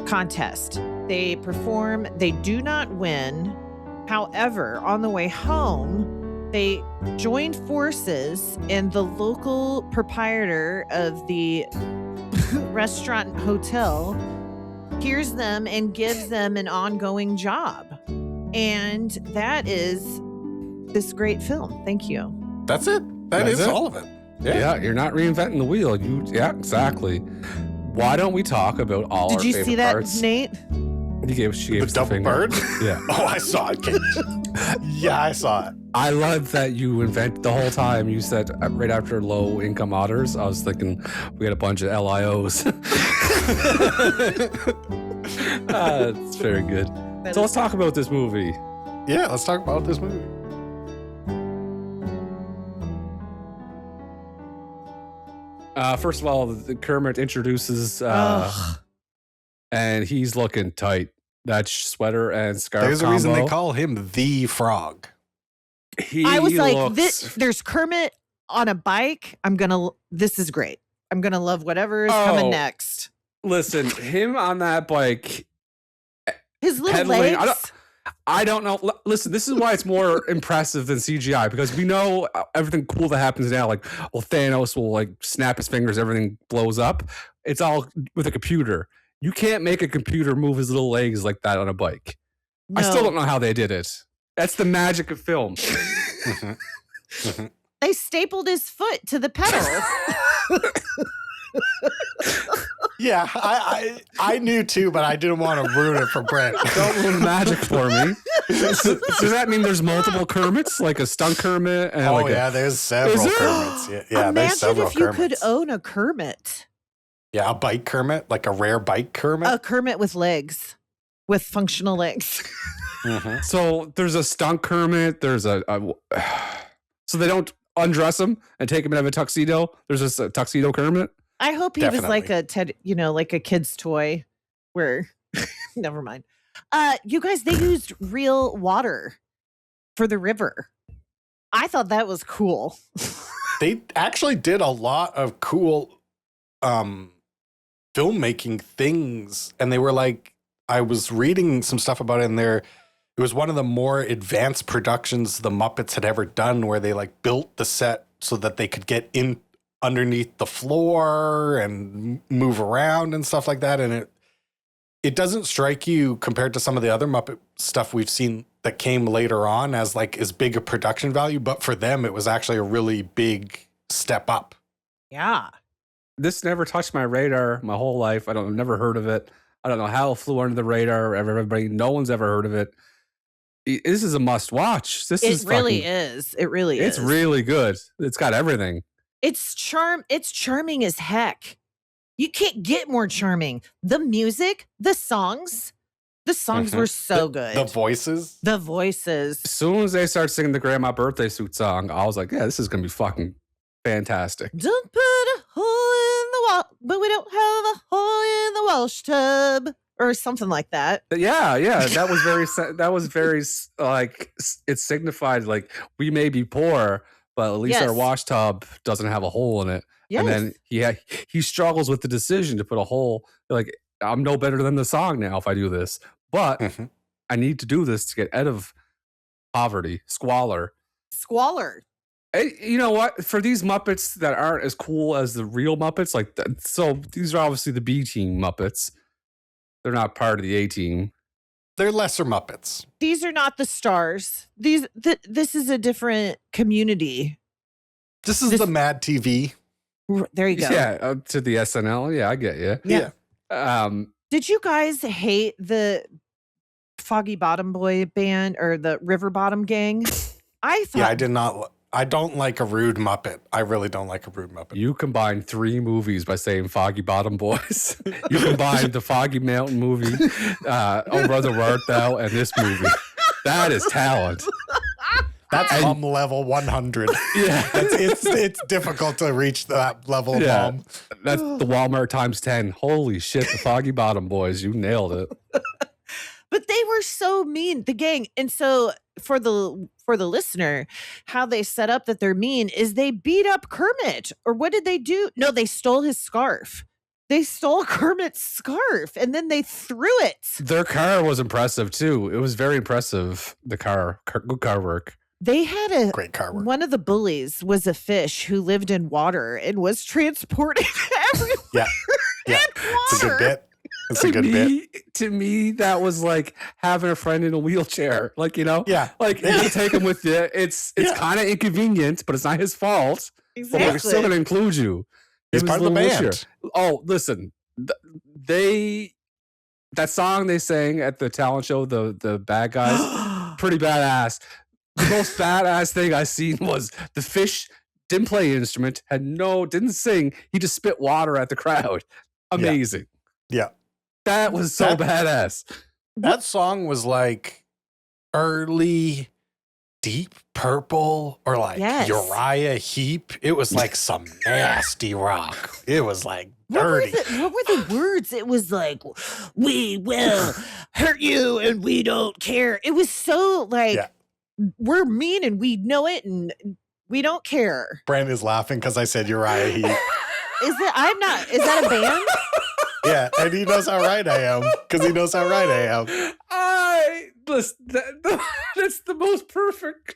contest. They perform, they do not win. However, on the way home, they join forces, and the local proprietor of the restaurant and hotel hears them and gives them an ongoing job. And that is this great film. Thank you. That's it. That That's is it? all of it. Yeah, you're not reinventing the wheel. Yeah, exactly. Why don't we talk about all our Did you favorite see that, parts? Nate? She The gave us the double finger. bird? Yeah. Oh, I saw it, Kate. Yeah, I saw it. I love that you invent the whole time. You said right after low income otters, I was thinking we got a bunch of LIOs. It's very good. So let's talk about this movie. Yeah, let's talk about this movie. First of all, Kermit introduces, Ugh. and he's looking tight. That sweater and scarf There's a reason they combo. call him the Frog. I was like, looks- there's Kermit on a bike. This is great. I'm going to love whatever is coming Oh. next. Listen, him on that bike. His little Pedaling, legs. I don't know. Listen, this is why it's more impressive than CGI, because we know everything cool that happens now. Like, well, Thanos will like snap his fingers, everything blows up. It's all with a computer. You can't make a computer move his little legs like that on a bike. I still don't know how they did it. That's the magic of film. They stapled his foot to the pedal. Yeah, I knew too, but I didn't want to ruin it for Brent. Don't ruin magic for me. Does that mean there's multiple Kermits, like a stunt Kermit? And Oh like yeah, there's several Is there? Kermits. Yeah, there's Imagine several if you Kermits. could own a Kermit. Yeah, a bike Kermit, like a rare bike Kermit. A Kermit with legs, with functional legs. Mhm. So there's a stunt Kermit. There's a so they don't undress him and take him out of a tuxedo. There's just a tuxedo Kermit. I hope he was like a like a kid's toy where never mind. You guys, they used real water for the river. I thought that was cool. They actually did a lot of cool filmmaking things, and they were like, I was reading some stuff about it in there. It was one of the more advanced productions the Muppets had ever done, where they like built the set so that they could get in underneath the floor and move around and stuff like that. And it doesn't strike you, compared to some of the other Muppet stuff we've seen that came later on, as like as big a production value, but for them it was actually a really big step up. Yeah. This never touched my radar my whole life. I've never heard of it. I don't know how it flew under the radar. Everybody, no one's ever heard of it. This is a must watch. It really is. It really is. It's really good. It's got everything. It's charming as heck. You can't get more charming. The music, the songs were so good. The voices. The voices. As soon as they start singing the Grandma Birthday Suit song, I was like, yeah, this is going to be fucking fantastic. Don't put a hole in the wall, but we don't have a hole in the wash tub. Or something like that. But yeah, that was very like, it signified like we may be poor, but at least our Yes. wash tub doesn't have a hole in it. Yes. And then he struggles with the decision to put a hole. Like, I'm no better than the song now if I do this, but Mhm. I need to do this to get out of poverty, squalor. Squalor. Hey, you know what? For these Muppets that aren't as cool as the real Muppets, like so these are obviously the B team Muppets. They're not part of the A team. They're lesser Muppets. These are not the stars. This is a different community. This is This- the Mad TV. There you go. Yeah, to the SNL. Yeah, I get you. Yeah. Did you guys hate the Foggy Bottom Boy band or the River Bottom Gang? I thought Yeah, I did not. I don't like a rude Muppet. I really don't like a rude Muppet. You combined 3 movies by saying Foggy Bottom Boys. You combined the Foggy Mountain movie, Oh Brother Wart Thou, and this movie. That is talent. That's level 100. Yeah. It's difficult to reach that level of Yeah. mom. That's the Walmart times 10. Holy shit, the Foggy Bottom Boys. You nailed it. But they were so mean, the gang. And so for the listener, how they set up that they're mean is they beat up Kermit. Or what did they do? No, they stole his scarf. They stole Kermit's scarf and then they threw it. Their car was impressive too. It was very impressive. The car, good car work. They had Great car work. one of the bullies was a fish who lived in water and was transported everywhere. Yeah. Yeah. in It's a water. good bit. It's a good bit. To me, that was like having a friend in a wheelchair. Like, you know, Yeah. like you take him with you. It's Yeah. kind of inconvenient, but it's not his fault. But we're still going to include you. He's It was part of the a little band. wheelchair. Oh, listen, that song they sang at the talent show, the bad guys, pretty badass. The most badass thing I seen was the fish didn't play an instrument, didn't sing. He just spit water at the crowd. Amazing. Yeah. That was so That- badass. That song was like early Deep Purple or like Yes. Uriah Heep. It was like some nasty rock. It was like dirty. What were the words? It was like, we will hurt you and we don't care. It was so like, Yeah. we're mean and we know it and we don't care. Brand is laughing because I said Uriah Heep. Is that a band? Yeah, and he knows how right I am because he knows how right I am. That's the most perfect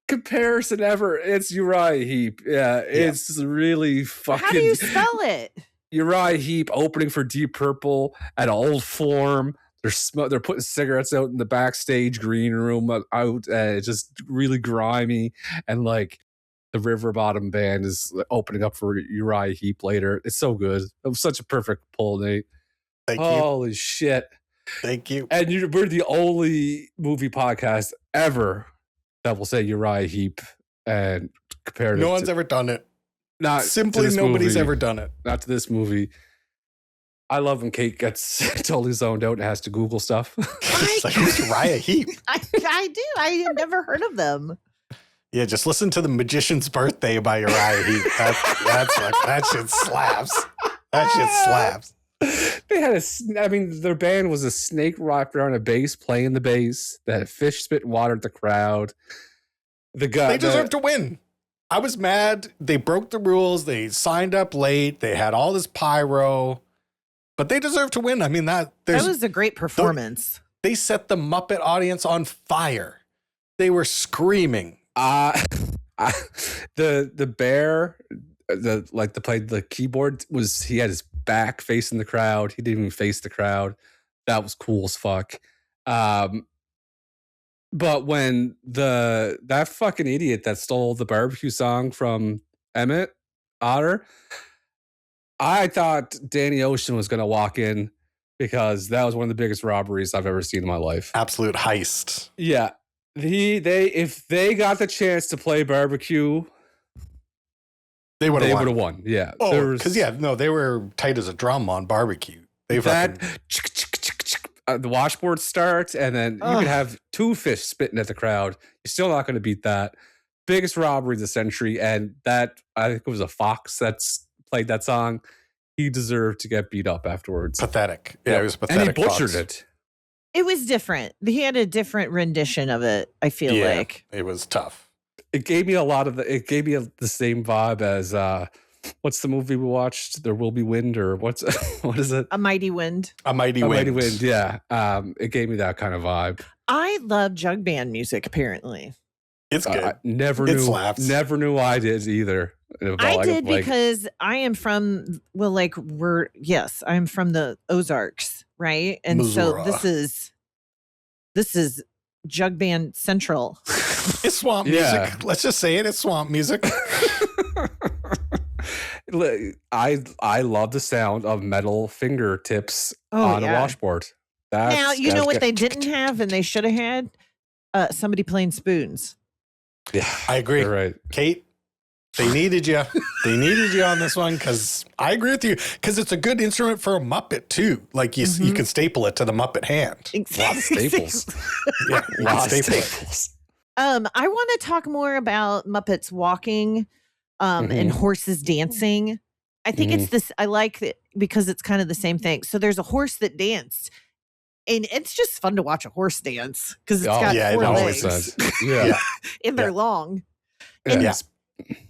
comparison ever. It's Uriah Heep. Yeah, it's really fucking. How do you spell it? Uriah Heep opening for Deep Purple at Old Form. They're putting cigarettes out in the backstage green room out. Just really grimy, and like the River Bottom band is opening up for Uriah Heep later. It's so good. It was such a perfect pull, Nate. Thank you. Holy shit! Thank you. And we're the only movie podcast ever that will say Uriah Heep and compare it. No one's ever done it. Not Simply nobody's movie. ever done it. Not to this movie. I love when Kate gets totally zoned out and has to Google stuff. It's like, who's Uriah Heep? I do. I have never heard of them. Yeah, just listen to The Magician's Birthday by Uriah Heep. That shit slaps. That shit slaps. They had their band was a snake wrapped around a bass, playing the bass. They had a fish spitting water at the crowd. They deserve to win. I was mad. They broke the rules. They signed up late. They had all this pyro, but they deserve to win. I mean, that was a great performance. They set the Muppet audience on fire. They were screaming. The bear, that played the keyboard, he had his back facing the crowd. He didn't even face the crowd. That was cool as fuck. But when that fucking idiot that stole the barbecue song from Emmett Otter, I thought Danny Ocean was going to walk in, because that was one of the biggest robberies I've ever seen in my life. Absolute heist. Yeah. If they got the chance to play barbecue, they would have won. Yeah. Oh, because they were tight as a drum on barbecue. The washboard starts, and then you can have two fish spitting at the crowd. You're still not going to beat that. Biggest robbery of the century, and that, I think it was a fox that's played that song. He deserved to get beat up afterwards. Pathetic. Yeah, it was pathetic. And he butchered it. It was different. He had a different rendition of it, I feel like. It was tough. It gave me the same vibe as what's the movie we watched? There Will Be Wind, or what is it? A Mighty Wind. A Mighty Wind. Yeah. It gave me that kind of vibe. I love jug band music, apparently. It's good. I never knew I did either. I did because I am from I'm from the Ozarks, right? And Missouri. so this is jug band central. It's swamp music. Let's just say it. It's swamp music. I love the sound of metal fingertips on a washboard. Now, you know what they didn't have and they should have had? Somebody playing spoons. Yeah, I agree. You're right. Kate, they needed you. They needed you on this one, because I agree with you, because it's a good instrument for a Muppet too. Like you can staple it to the Muppet hand. A lot of staples. Yeah, a lot of staples. I want to talk more about Muppets walking and horses dancing. I think it's this. I like it because it's kind of the same thing. So there's a horse that danced. And it's just fun to watch a horse dance because it's got four legs. Yeah. And they're long. And,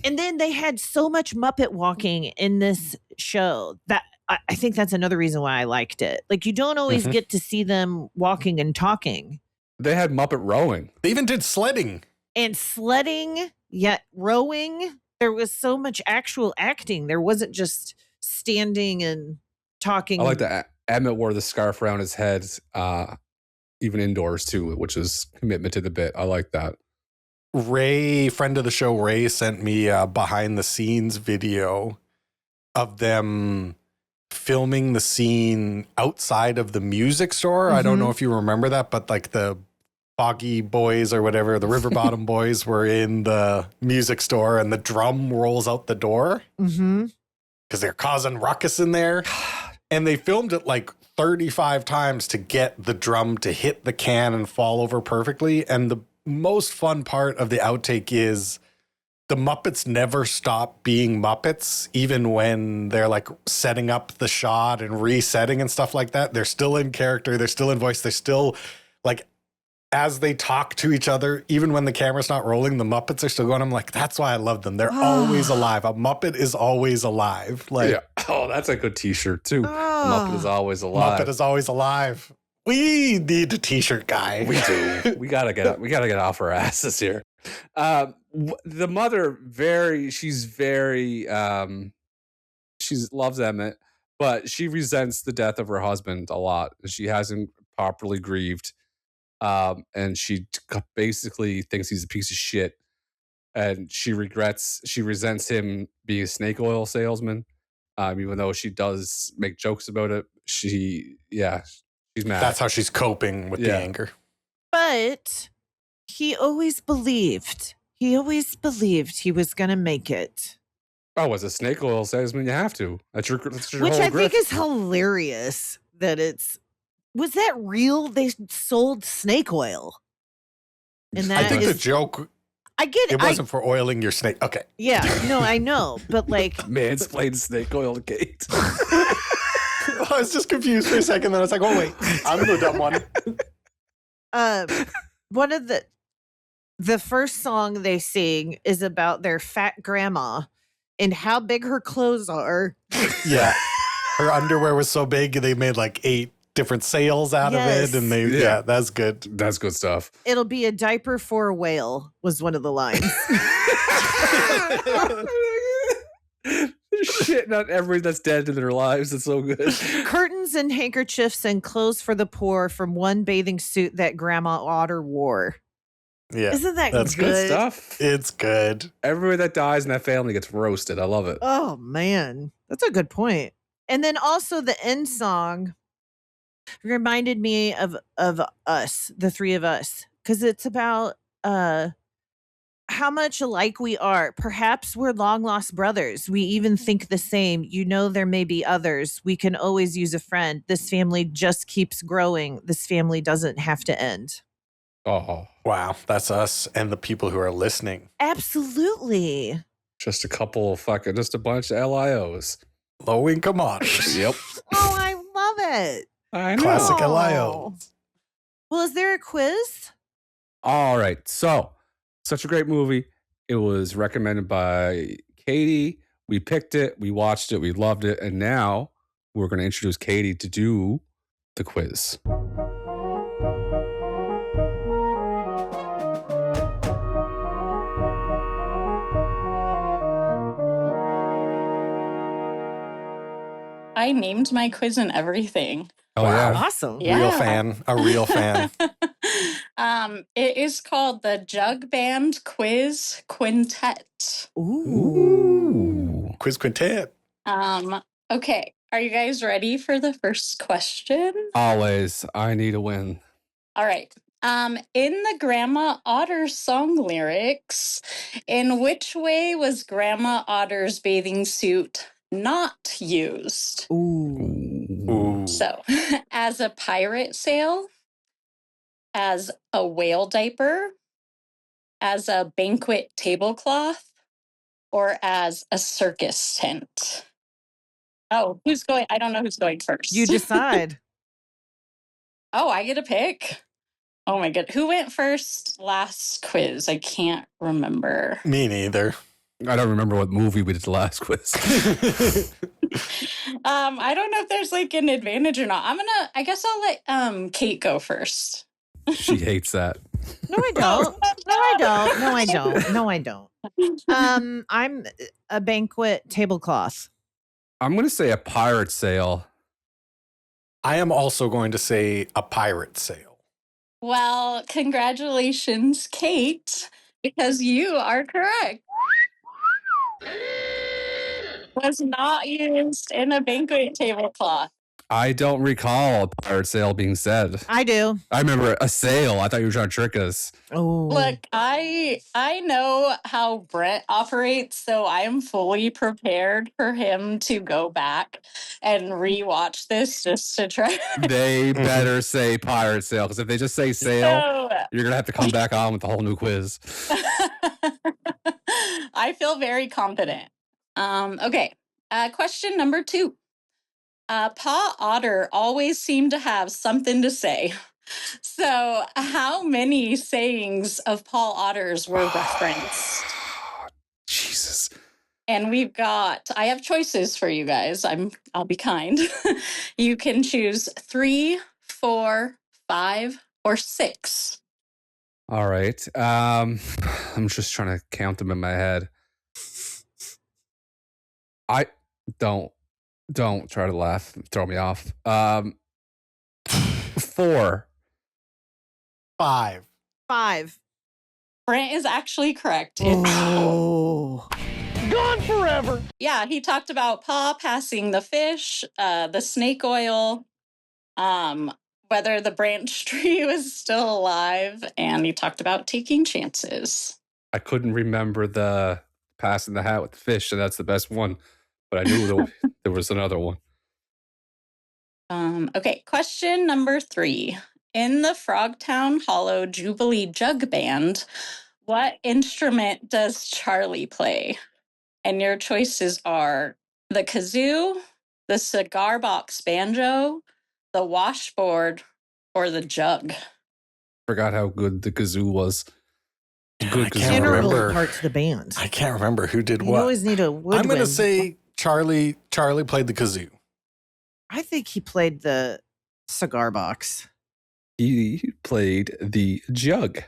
and then they had so much Muppet walking in this show that I think that's another reason why I liked it. Like, you don't always get to see them walking and talking. They had Muppet rowing. They even did sledding. And sledding, yet rowing. There was so much actual acting. There wasn't just standing and talking. I like that. Emmett wore the scarf around his head, even indoors too, which is commitment to the bit. I like that. Ray, friend of the show, Ray sent me a behind the scenes video of them filming the scene outside of the music store. I don't know if you remember that, but like the Foggy Boys or whatever, the River Bottom Boys were in the music store, and the drum rolls out the door because they're causing ruckus in there. And they filmed it like 35 times to get the drum to hit the can and fall over perfectly. And the most fun part of the outtake is the Muppets never stop being Muppets, even when they're like setting up the shot and resetting and stuff like that. They're still in character. They're still in voice. They're still like, as they talk to each other, even when the camera's not rolling, the Muppets are still going. I'm like, that's why I love them. They're always alive. A Muppet is always alive. Like, oh, that's a good T-shirt too. Muppet is always alive. Muppet is always alive. We need a T-shirt guy. We do. we gotta get off our asses here. The mother, she loves Emmett. But she resents the death of her husband a lot. She hasn't properly grieved. And she basically thinks he's a piece of shit. And she resents him being a snake oil salesman. Even though she does make jokes about it, she's mad. That's how she's coping with the Yeah. anger. But he always believed. He always believed he was going to make it. Oh, as a snake oil salesman, you have to. That's your Which whole I think grift. is hilarious that it's. Was that real? They sold snake oil. And I that think is. the joke, I get it wasn't for oiling your snake. Okay. Yeah, no, I know. But like. Mansplained snake oil to Kate. I was just confused for a second. Then I was like, oh, wait, I'm the dumb one. One of the first song they sing is about their fat grandma and how big her clothes are. Yeah. Her underwear was so big, they made like 8 different sales out Yes. of it. And Yeah. that's good. That's good stuff. It'll be a diaper for a whale was one of the lines. Shitting on everybody that's dead in their lives. It's so good. Curtains and handkerchiefs and clothes for the poor from one bathing suit that Grandma Otter wore. Yeah. Isn't that That's good? Good stuff. It's good. Everybody that dies in that family gets roasted. I love it. Oh man, that's a good point. And then also the end song reminded me of us, the three of us, because it's about how much alike we are. Perhaps we're long lost brothers. We even think the same. You know, there may be others. We can always use a friend. This family just keeps growing. This family doesn't have to end. Oh, Wow. That's us and the people who are listening. Absolutely. just a couple of just a bunch of LIOs. Low income otters. Yep. Oh, I love it. I know. Classic Oh. LIO. Well, is there a quiz? All right. So, such a great movie. It was recommended by Katie. We picked it. We watched it. We loved it. And now we're going to introduce Katie to do the quiz. I named my quiz and everything. Oh, Wow. yeah. Awesome. Yeah. Real fan. A real fan. It is called the Jug Band Quiz Quintet. Ooh. Quiz Quintet. Okay, are you guys ready for the first question? Always. I need a win. All right. In the Grandma Otter song lyrics, in which way was Grandma Otter's bathing suit not used? Ooh. Ooh. So, as a pirate sail, as a whale diaper, as a banquet tablecloth, or as a circus tent? Oh, who's going? I don't know who's going first. You decide. Oh, I get a pick. Oh my god. Who went first last quiz? I can't remember. Me neither. I don't remember what movie we did the last quiz. I don't know if there's like an advantage or not. I guess I'll let Kate go first. She hates that. No, I don't. No, I don't. No, I don't. No, I don't. I'm a banquet tablecloth. I'm going to say a pirate sail. I am also going to say a pirate sail. Well, congratulations, Kate, because you are correct. Was not used in a banquet tablecloth. I don't recall a pirate sail being said. I do. I remember a sail. I thought you were trying to trick us. Oh, Look, I know how Brent operates, so I am fully prepared for him to go back and rewatch this just to try. They better say pirate sail, because if they just say sail, you're going to have to come back on with a whole new quiz. I feel very confident. Okay. Question number 2. Pa Otter always seemed to have something to say. So, how many sayings of Paul Otter's were referenced? Jesus. And I have choices for you guys. I'll be kind. You can choose 3, 4, 5, or 6. All right. I'm just trying to count them in my head. I don't Don't try to laugh. Throw me off. 4. 5. 5. Brent is actually correct. It's 4. Oh. Yeah, he talked about Pa passing the fish, the snake oil, whether the branch tree was still alive, and he talked about taking chances. I couldn't remember the passing the hat with the fish, and that's the best one. But I knew there was another one. Okay, question number 3. In the Frogtown Hollow Jubilee Jug Band, what instrument does Charlie play? And your choices are the kazoo, the cigar box banjo, the washboard, or the jug. Forgot how good the kazoo was. Good I kazoo. can't Integral remember. part to the band. I can't remember who did You what. always need a woodwind. I'm going to say Charlie played the kazoo. I think he played the cigar box. He played the jug.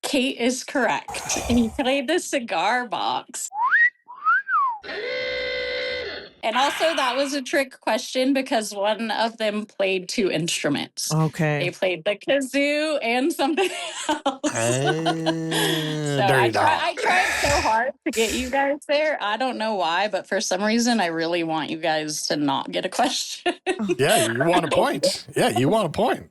Kate is correct. And he played the cigar box. And also, that was a trick question because one of them played 2 instruments. They Okay. played the kazoo and something else. So Dirty dog. I tried so hard to get you guys there. I don't know why, but for some reason, I really want you guys to not get a question. Yeah, you want a point. Yeah, you want a point.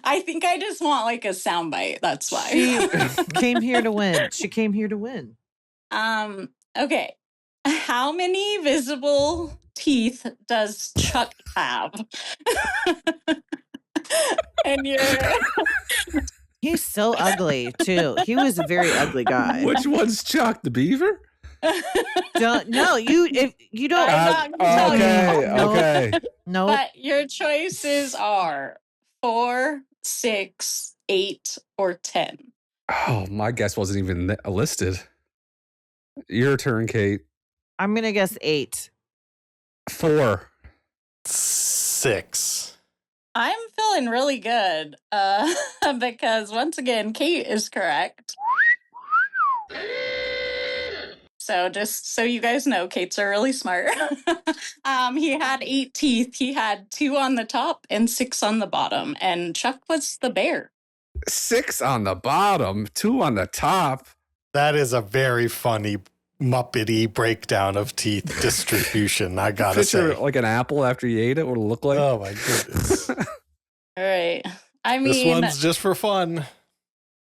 I think I just want like a soundbite. That's why. She came here to win. She came here to win. Okay. How many visible teeth does Chuck have? And you're He's so ugly too. He was a very ugly guy. Which one's Chuck? The beaver? Don't no, if you don't I'm not gonna tell you. No. Okay. no. But your choices are 4, 6, 8, or 10. Oh, my guess wasn't even listed. Your turn, Kate. I'm gonna guess 8. 4. 6. I'm feeling really good because once again, Kate is correct. So just so you guys know, Kate's are really smart. He had 8 teeth. He had 2 on the top and 6 on the bottom. And Chuck was the bear. 6 on the bottom, 2 on the top. That is a very funny Muppety breakdown of teeth distribution, I gotta Picture say. like an apple after you ate it, what it look like. Oh my goodness. All right. I This mean, one's just for fun.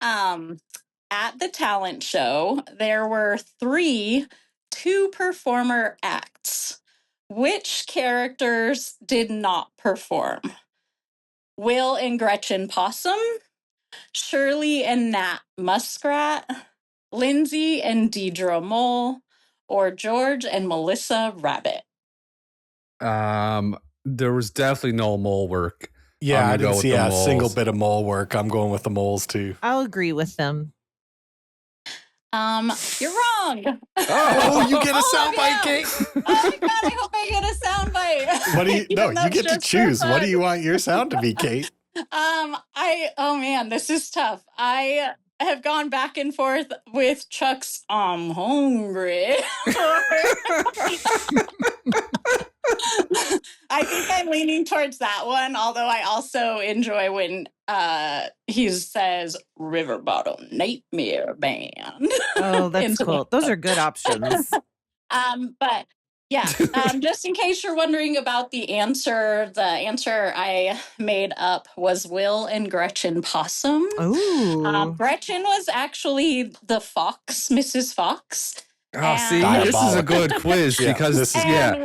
at the talent show, there were 3 two-performer acts. Which characters did not perform? Will and Gretchen Possum, Shirley and Nat Muskrat, Lindsay and Deidre Mole, or George and Melissa Rabbit. There was definitely no mole work. Yeah, I'm I gonna go didn't with see the a single moles. bit of mole work. I'm going with the moles too. I'll agree with them. You're wrong. Oh, you get a Oh, soundbite, yeah. Kate. Oh my god, I hope I get a soundbite. What do you? No, Even though you it's get to just for choose. What do fun. you want your sound to be, Kate? Oh man, this is tough. I have gone back and forth with Chuck's I'm hungry. I think I'm leaning towards that one, although I also enjoy when he says River Bottom Nightmare Band. Oh, that's Into cool. Those are good options. But yeah, just in case you're wondering about the answer I made up was Will and Gretchen Possum. Ooh. Gretchen was actually the fox, Mrs. Fox. Oh, see, And- this is a good quiz Yeah, because this is- And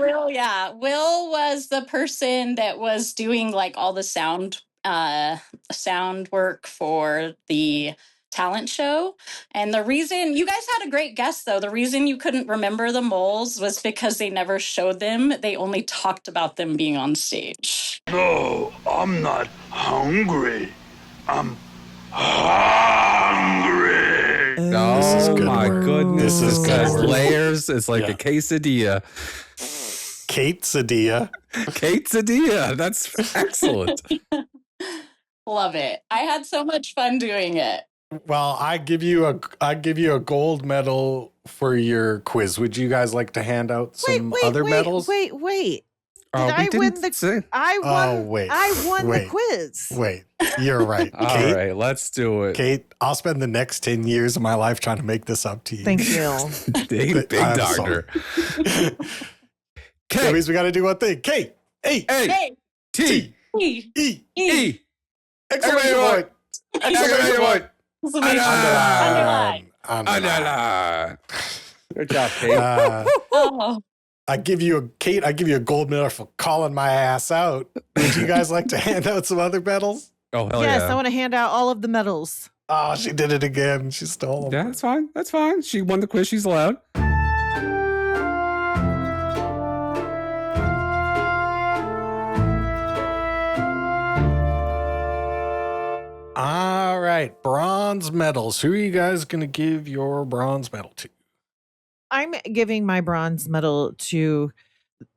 Will was the person that was doing like all the sound work for the talent show. And the reason you guys had a great guess though, the reason you couldn't remember the moles was because they never showed them. They only talked about them being on stage. No, I'm not hungry. I'm hungry. This is Oh good my work. goodness. This is This good has work. layers. It's like Yeah. a quesadilla. Kate Sadia. Quesadilla. That's excellent. Love it. I had so much fun doing it. Well, I give you a gold medal for your quiz. Would you guys like to hand out some other medals? Wait. Oh, Did we I didn't win the? say- I won. Oh, wait. I won the Wait. quiz. Wait, you're right. All Kate, right, let's do it. Kate, I'll spend the next 10 years of my life trying to make this up to you. Thank you. Big I'm doctor. that K means we got to do one thing. Kate, A, A Hey, T E, E, E. exclamation point. Exclamation point. exclamation, Underline. Underline. Good job, Kate. Oh, I give you a gold medal for calling my ass out. Would you guys like to hand out some other medals? Oh, hell Yes, yeah. I want to hand out all of the medals. Oh, she did it again. She stole them. Yeah, that's fine. That's fine. She won the quiz. She's allowed. All right, bronze medals. Who are you guys going to give your bronze medal to? I'm giving my bronze medal to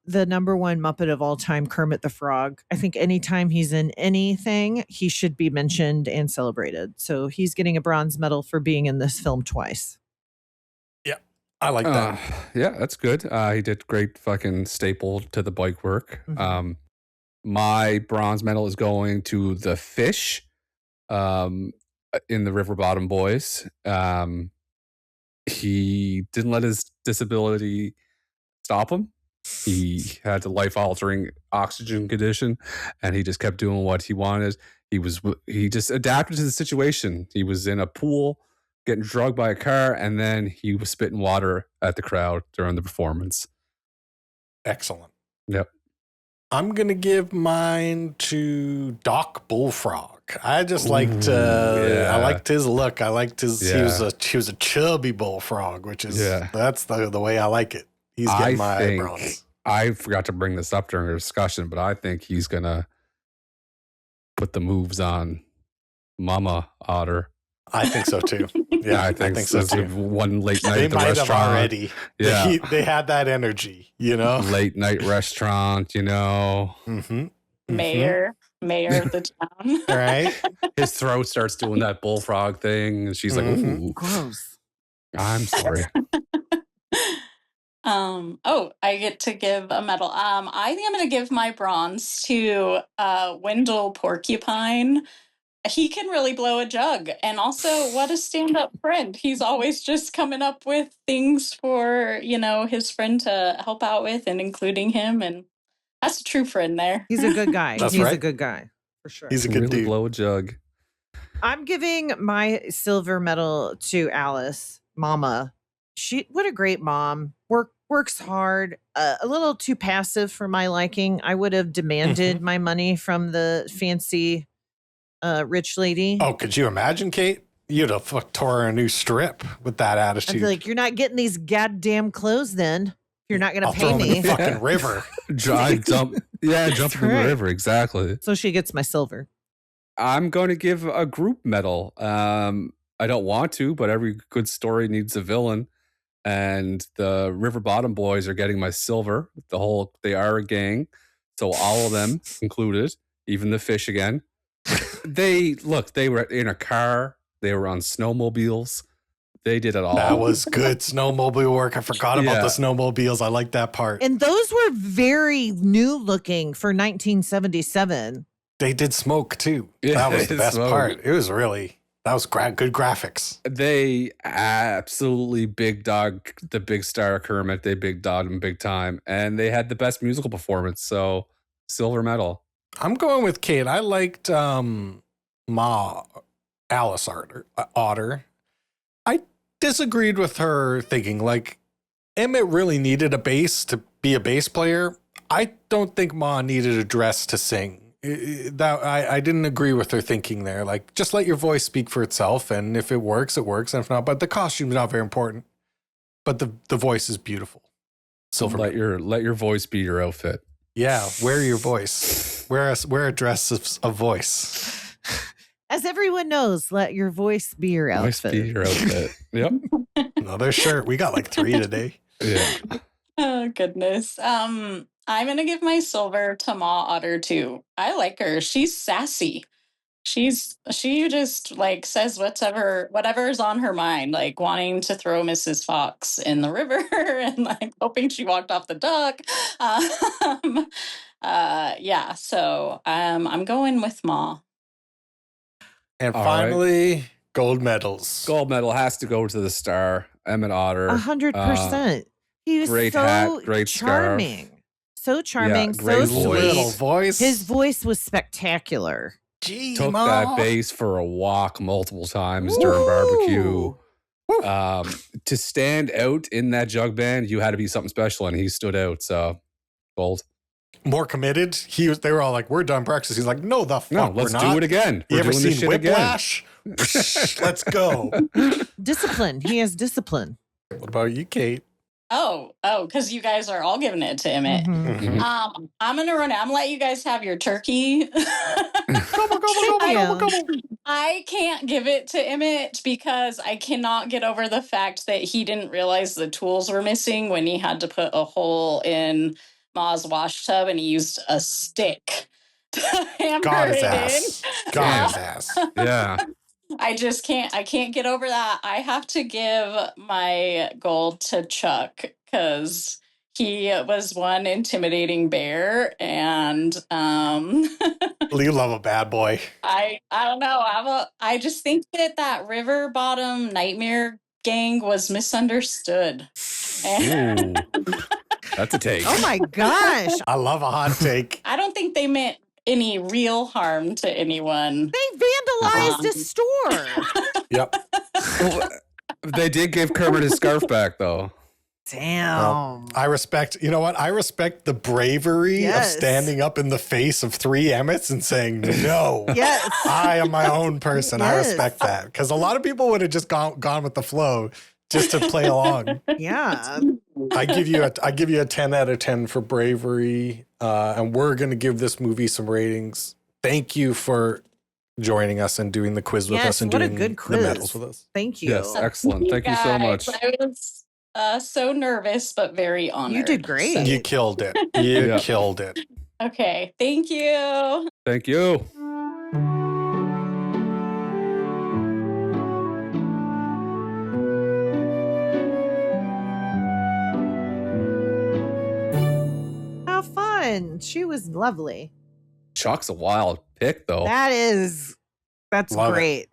the number one Muppet of all time, Kermit the Frog. I think anytime he's in anything, he should be mentioned and celebrated. So he's getting a bronze medal for being in this film twice. I like that. Yeah, that's good. He did great fucking staple to the bike work. Mhm. My bronze medal is going to the fish in the River Bottom Boys. He didn't let his disability stop him. He had a life-altering oxygen condition, and he just kept doing what he wanted. He just adapted to the situation. He was in a pool getting drugged by a car, and then he was spitting water at the crowd during the performance. Excellent. Yep. I'm going to give mine to Doc Bullfrog. I just liked yeah. I liked his look. I liked his Yeah. he was a chubby bullfrog, which is Yeah. that's the way I like it. He's I getting my think- bronze. I forgot to bring this up during the discussion, but I think he's gonna put the moves on Mama Otter. I think so too. Yeah, I think so so too. too. One late night They at the might have restaurant. already. Yeah. They had that energy, you know. Late night restaurant, you know. Mm-hmm. mayor of the town. Right. His throat starts doing that bullfrog thing, and she's like, Mhm. "Ooh, Gross. I'm sorry." I get to give a medal. I think I'm gonna give my bronze to Wendell Porcupine. He can really blow a jug, and also what a stand-up friend. He's always just coming up with things for his friend to help out with, and including him, and that's a true friend there. He's a good guy. That's He's a right. good guy for sure. He's a Can good really dude. blow a jug. I'm giving my silver medal to Alice, Mama. What a great mom. Works hard. A little too passive for my liking. I would have demanded my money from the fancy rich lady. Oh, could you imagine, Kate? You'd have tore a new strip with that I'd attitude. be like, you're not getting these goddamn clothes then. If you're not going I'll to throw pay him in me. the fucking river. Jump in That's the right. river. Exactly. So she gets my silver. I'm going to give a group medal. I don't want to, but every good story needs a villain. And the River Bottom Boys are getting my silver. They are a gang. So all of them included, even the fish again. They were in a car. They were on snowmobiles. They did it all. That was good snowmobile work. I forgot about Yeah. the snowmobiles. I like that part. And those were very new looking for 1977. They did smoke too. Yeah, That was they the did best smoke. part. It was really good graphics. They absolutely big dog the big star Kermit. They big dogged him big time. And they had the best musical performance. So silver medal. I'm going with Kate. I liked Alice Otter. I disagreed with her thinking like Emmett really needed a bass to be a bass player. I don't think Ma needed a dress to sing. I didn't agree with her thinking there. Like, just let your voice speak for itself, and if it works, it works. And if not, but the costume's not very important. But the voice is beautiful. Silver. Let your voice be your outfit. Yeah, wear your voice. Wear a dress of voice. As everyone knows, let your voice be your Voice outfit. be your outfit. Yep. Another shirt. We got like 3 today. Yeah. Oh goodness. I'm gonna give my silver to Ma Otter too. I like her. She's sassy. She just like says whatever's on her mind, like wanting to throw Mrs. Fox in the river and like hoping she walked off the dock. Yeah, so I'm going with Ma. And All right. finally, gold medals. Gold medal has to go to the star, Emmett Otter. 100%. He was great so hat, great scarf. charming. So charming, so great His voice. little sweet. voice. His voice was spectacular. Gee, Took Ma. that bass for a walk multiple times during barbecue. To stand out in that jug band, you had to be something special, and he stood out. So, gold. More committed. They were all like, "We're done breakfast." He's like, "No, the fuck, No, we're let's not." do it again. You We're ever doing this seen shit Whiplash? Let's go. Discipline. He has discipline. What about you, Kate? Oh, because you guys are all giving it to Emmett. Mhm. Mhm. I'm gonna run. I'm gonna let you guys have your turkey. I can't give it to Emmett because I cannot get over the fact that he didn't realize the tools were missing when he had to put a hole in Ma's wash tub and he used a stick to hammer Got his it ass. in. Got his ass. Yeah. I can't get over that. I have to give my gold to Chuck because he was one intimidating bear, and You love a bad boy. I don't know. I just think that river bottom nightmare gang was misunderstood. Ooh. That's a take. Oh my gosh. I love a hot take. I don't think they meant any real harm to anyone. They vandalized a store. Yep. Well, they did give Kermit his scarf back, though. Damn. I respect, you know what? I respect the bravery Yes. of standing up in the face of three Emmets and saying, no, Yes. I am my own person. I Yes. respect that. Because a lot of people would have just gone with the flow just to play along. Yeah. I give you a 10 out of 10 for bravery. And we're going to give this movie some ratings. Thank you for joining us and doing the quiz with Yes, us and what a doing good the quiz. medals with us. Thank you. Yes, excellent. Thank you so much. I was so nervous, but very honored. You did great. So- You killed it. You Yeah. killed it. Okay, thank you. Thank you. How fun. She was lovely. Chuck's a wild pick, though. That's Love it. great.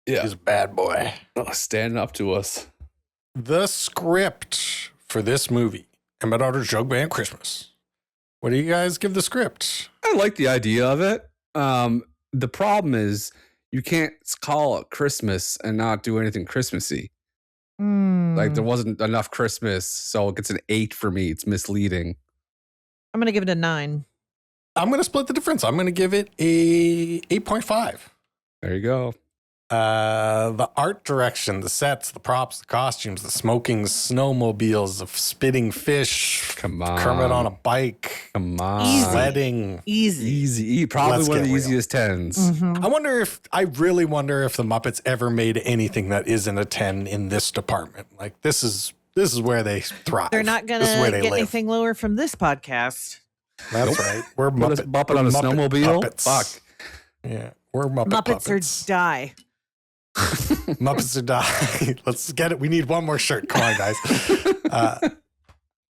Yeah. He's a bad boy. Standing up to us. The script for this movie, Emmett Otter's Jug Band Christmas. What do you guys give the script? I like the idea of it. The problem is you can't call it Christmas and not do anything Christmassy. Like there wasn't enough Christmas, so it gets an 8 for me. It's misleading. I'm going to give it a 9. I'm going to split the difference. I'm going to give it a 8.5. There you go. The art direction, the sets, the props, the costumes, the smoking snowmobiles, the spitting fish, Come on. Kermit on a bike, Come on. Easy. sledding. Easy. Easy. Probably Let's one of get the real. easiest 10s. Mhm. I really wonder if the Muppets ever made anything that isn't a 10 in this department. Like this is where they thrive. They're not going This is where to they get live. anything lower from this podcast. That's right. We're Put a Muppet on a snowmobile? puppets. Fuck. Yeah, we're Muppet Muppets puppets. are die. Muppets are die. Let's get it. We need one more shirt. Come on, guys.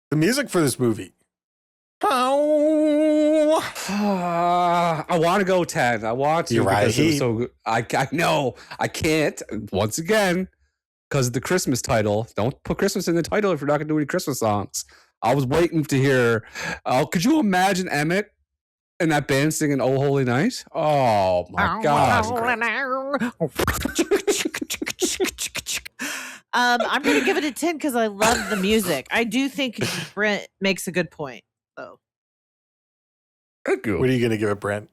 The music for this movie. Oh, I want to go 10. I want to You're right. because it was so good. I know. I can't. Once again, because of the Christmas title. Don't put Christmas in the title if you're not going to do any Christmas songs. I was waiting to hear. Could you imagine Emmett and that band singing "Oh Holy Night"? Oh my God! I'm going to give it a 10 because I love the music. I do think Brent makes a good point, though. Thank you. what are you gonna give it, Brent?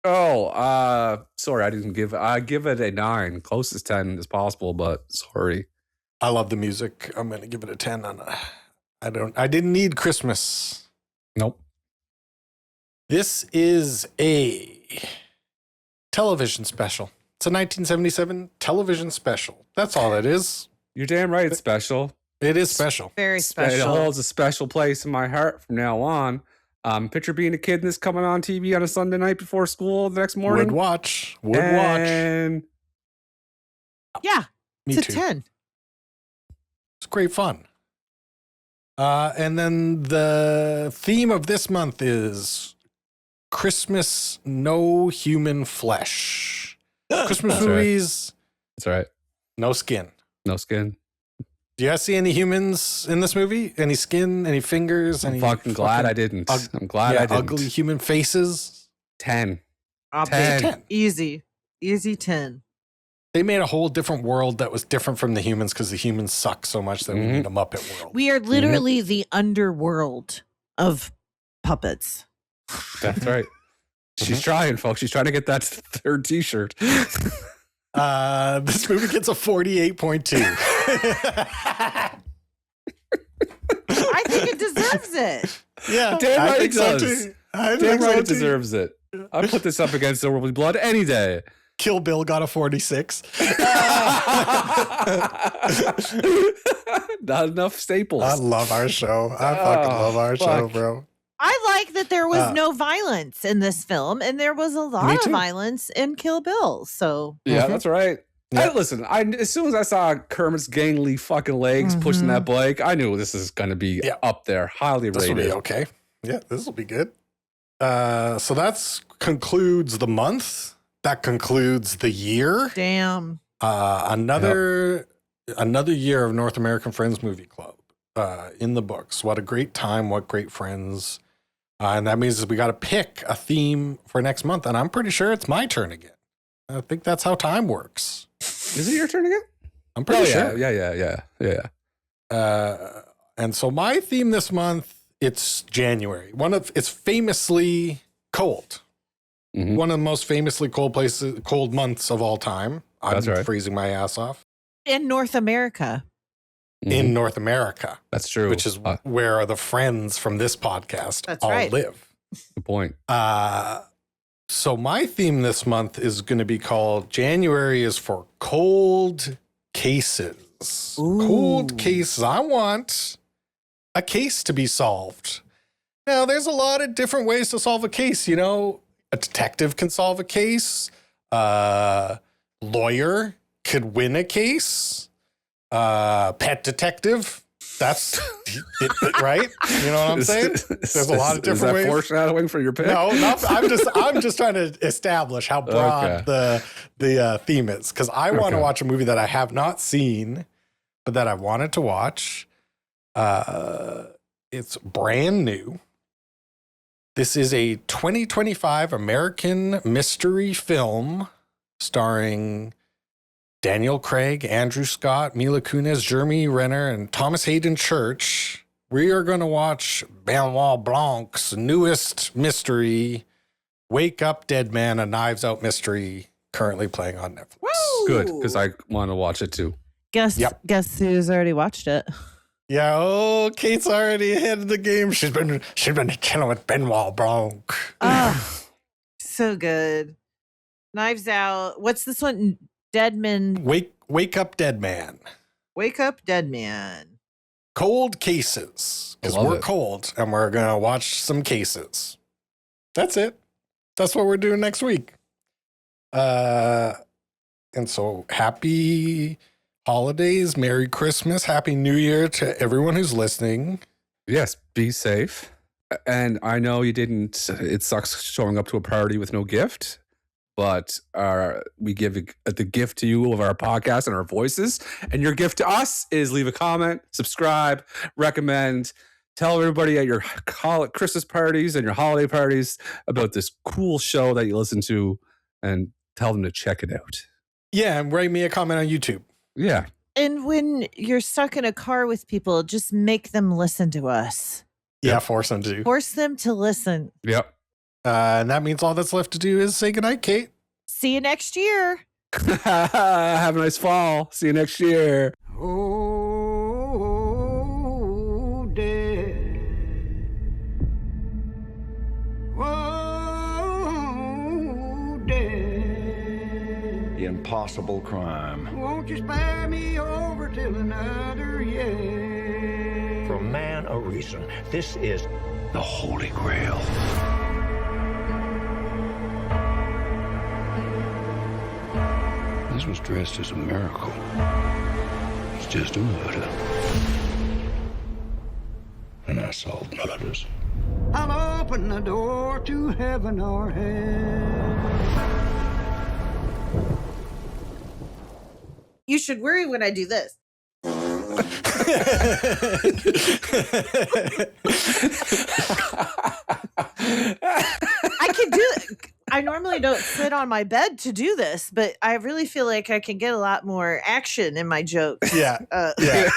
Oh, sorry, I didn't give. I give it a 9, closest 10 as possible, but sorry. I love the music. I'm gonna give it a 10 on I didn't need Christmas. Nope. This is a television special. It's a 1977 television special. That's all it is. You're damn right. It's special. It is special. Very It special. holds a special place in my heart from now on. Picture being a kid and this coming on TV on a Sunday night before school the next morning. Would watch. And Yeah, Me it's too. a 10. It's great fun. And then the theme of this month is Christmas, no human flesh. Christmas That's right. movies, That's right. no skin. No skin. Do you guys see any humans in this movie? Any skin? Any fingers? I'm Any fucking glad I didn't. I'm glad I didn't. Ugly human faces. 10. Obvious. 10. Easy 10. They made a whole different world that was different from the humans because the humans suck so much that we need a Muppet world. We are literally the underworld of puppets. That's right. She's trying, folks. She's trying to get that third T-shirt. This movie gets a 48.2. I think it deserves it. Yeah, Damn I right think it so does. too. I Damn think right so it too. deserves it. I put this up against There Will Be Blood any day. Kill Bill got a 46. Not enough staples. I love our show. I fucking love our show, fuck. bro. I like that there was no violence in this film, and there was a Me lot too. of violence in Kill Bill. So Yeah, that's right. Yeah. Listen, as soon as I saw Kermit's gangly fucking legs pushing that bike, I knew this is going to be up there, highly This will rated. be okay. Yeah, this will be good. So that concludes the month. That concludes the year. damn. Another year of North American Friends Movie Club in the books. What a great time. What great friends. And that means we got to pick a theme for next month. And I'm pretty sure it's my turn again. I think that's how time works. Is it your turn again? I'm pretty sure. Yeah. And so my theme this month, it's January. It's famously cold. Mhm. One of the most famously cold months of all time. I'm That's right. freezing my ass off In North America. in North America, That's true. which is where the friends from this podcast That's all right. live. good point. So my theme this month is going to be called January is for cold cases. Cold cases. I want a case to be solved. Now, there's a lot of different ways to solve a case. You know, a detective can solve a case. Lawyer could win a case. Pet detective. That's it, right. You know what I'm saying? There's a lot of different ways. ways. Foreshadowing for your pick? No, I'm just trying to establish how broad the theme is, because I want to watch a movie that I have not seen, but that I wanted to watch. It's brand new. This is a 2025 American mystery film starring Daniel Craig, Andrew Scott, Mila Kunis, Jeremy Renner, and Thomas Hayden Church. We are going to watch Benoit Blanc's newest mystery, Wake Up Dead Man, a Knives Out mystery, currently playing on Netflix. Good, because I want to watch it too. Guess who's already watched it? Yeah, Kate's already ahead of the game. She's been chilling with Benoit Blanc. So good. Knives Out. What's this one? Deadman. Wake Up Dead Man. Wake Up Dead Man. Cold cases. Because I love we're it. cold and we're going to watch some cases. That's it. That's what we're doing next week. And so happy holidays, Merry Christmas, Happy New Year to everyone who's listening. Yes, be safe. And I know you didn't, it sucks showing up to a party with no gift, but we give the gift to you of our podcast and our voices. And your gift to us is leave a comment, subscribe, recommend, tell everybody at your Christmas parties and your holiday parties about this cool show that you listen to, and tell them to check it out. Yeah, and write me a comment on YouTube. Yeah. And when you're stuck in a car with people, just make them listen to us. Yeah, force them to. Force them to listen. Yep. And that means all that's left to do is say goodnight, Kate. See you next year. Have a nice fall. See you next year. Oh, dead. Oh, dead. Impossible crime. Won't you spare me over till another year? For man a reason. This is The Holy Grail. This was dressed as a miracle. It's just a murder. And I solved murders. I'll open the door to heaven or hell. You should worry when I do this. I can do it. I normally don't sit on my bed to do this, but I really feel like I can get a lot more action in my jokes. Yeah. yeah.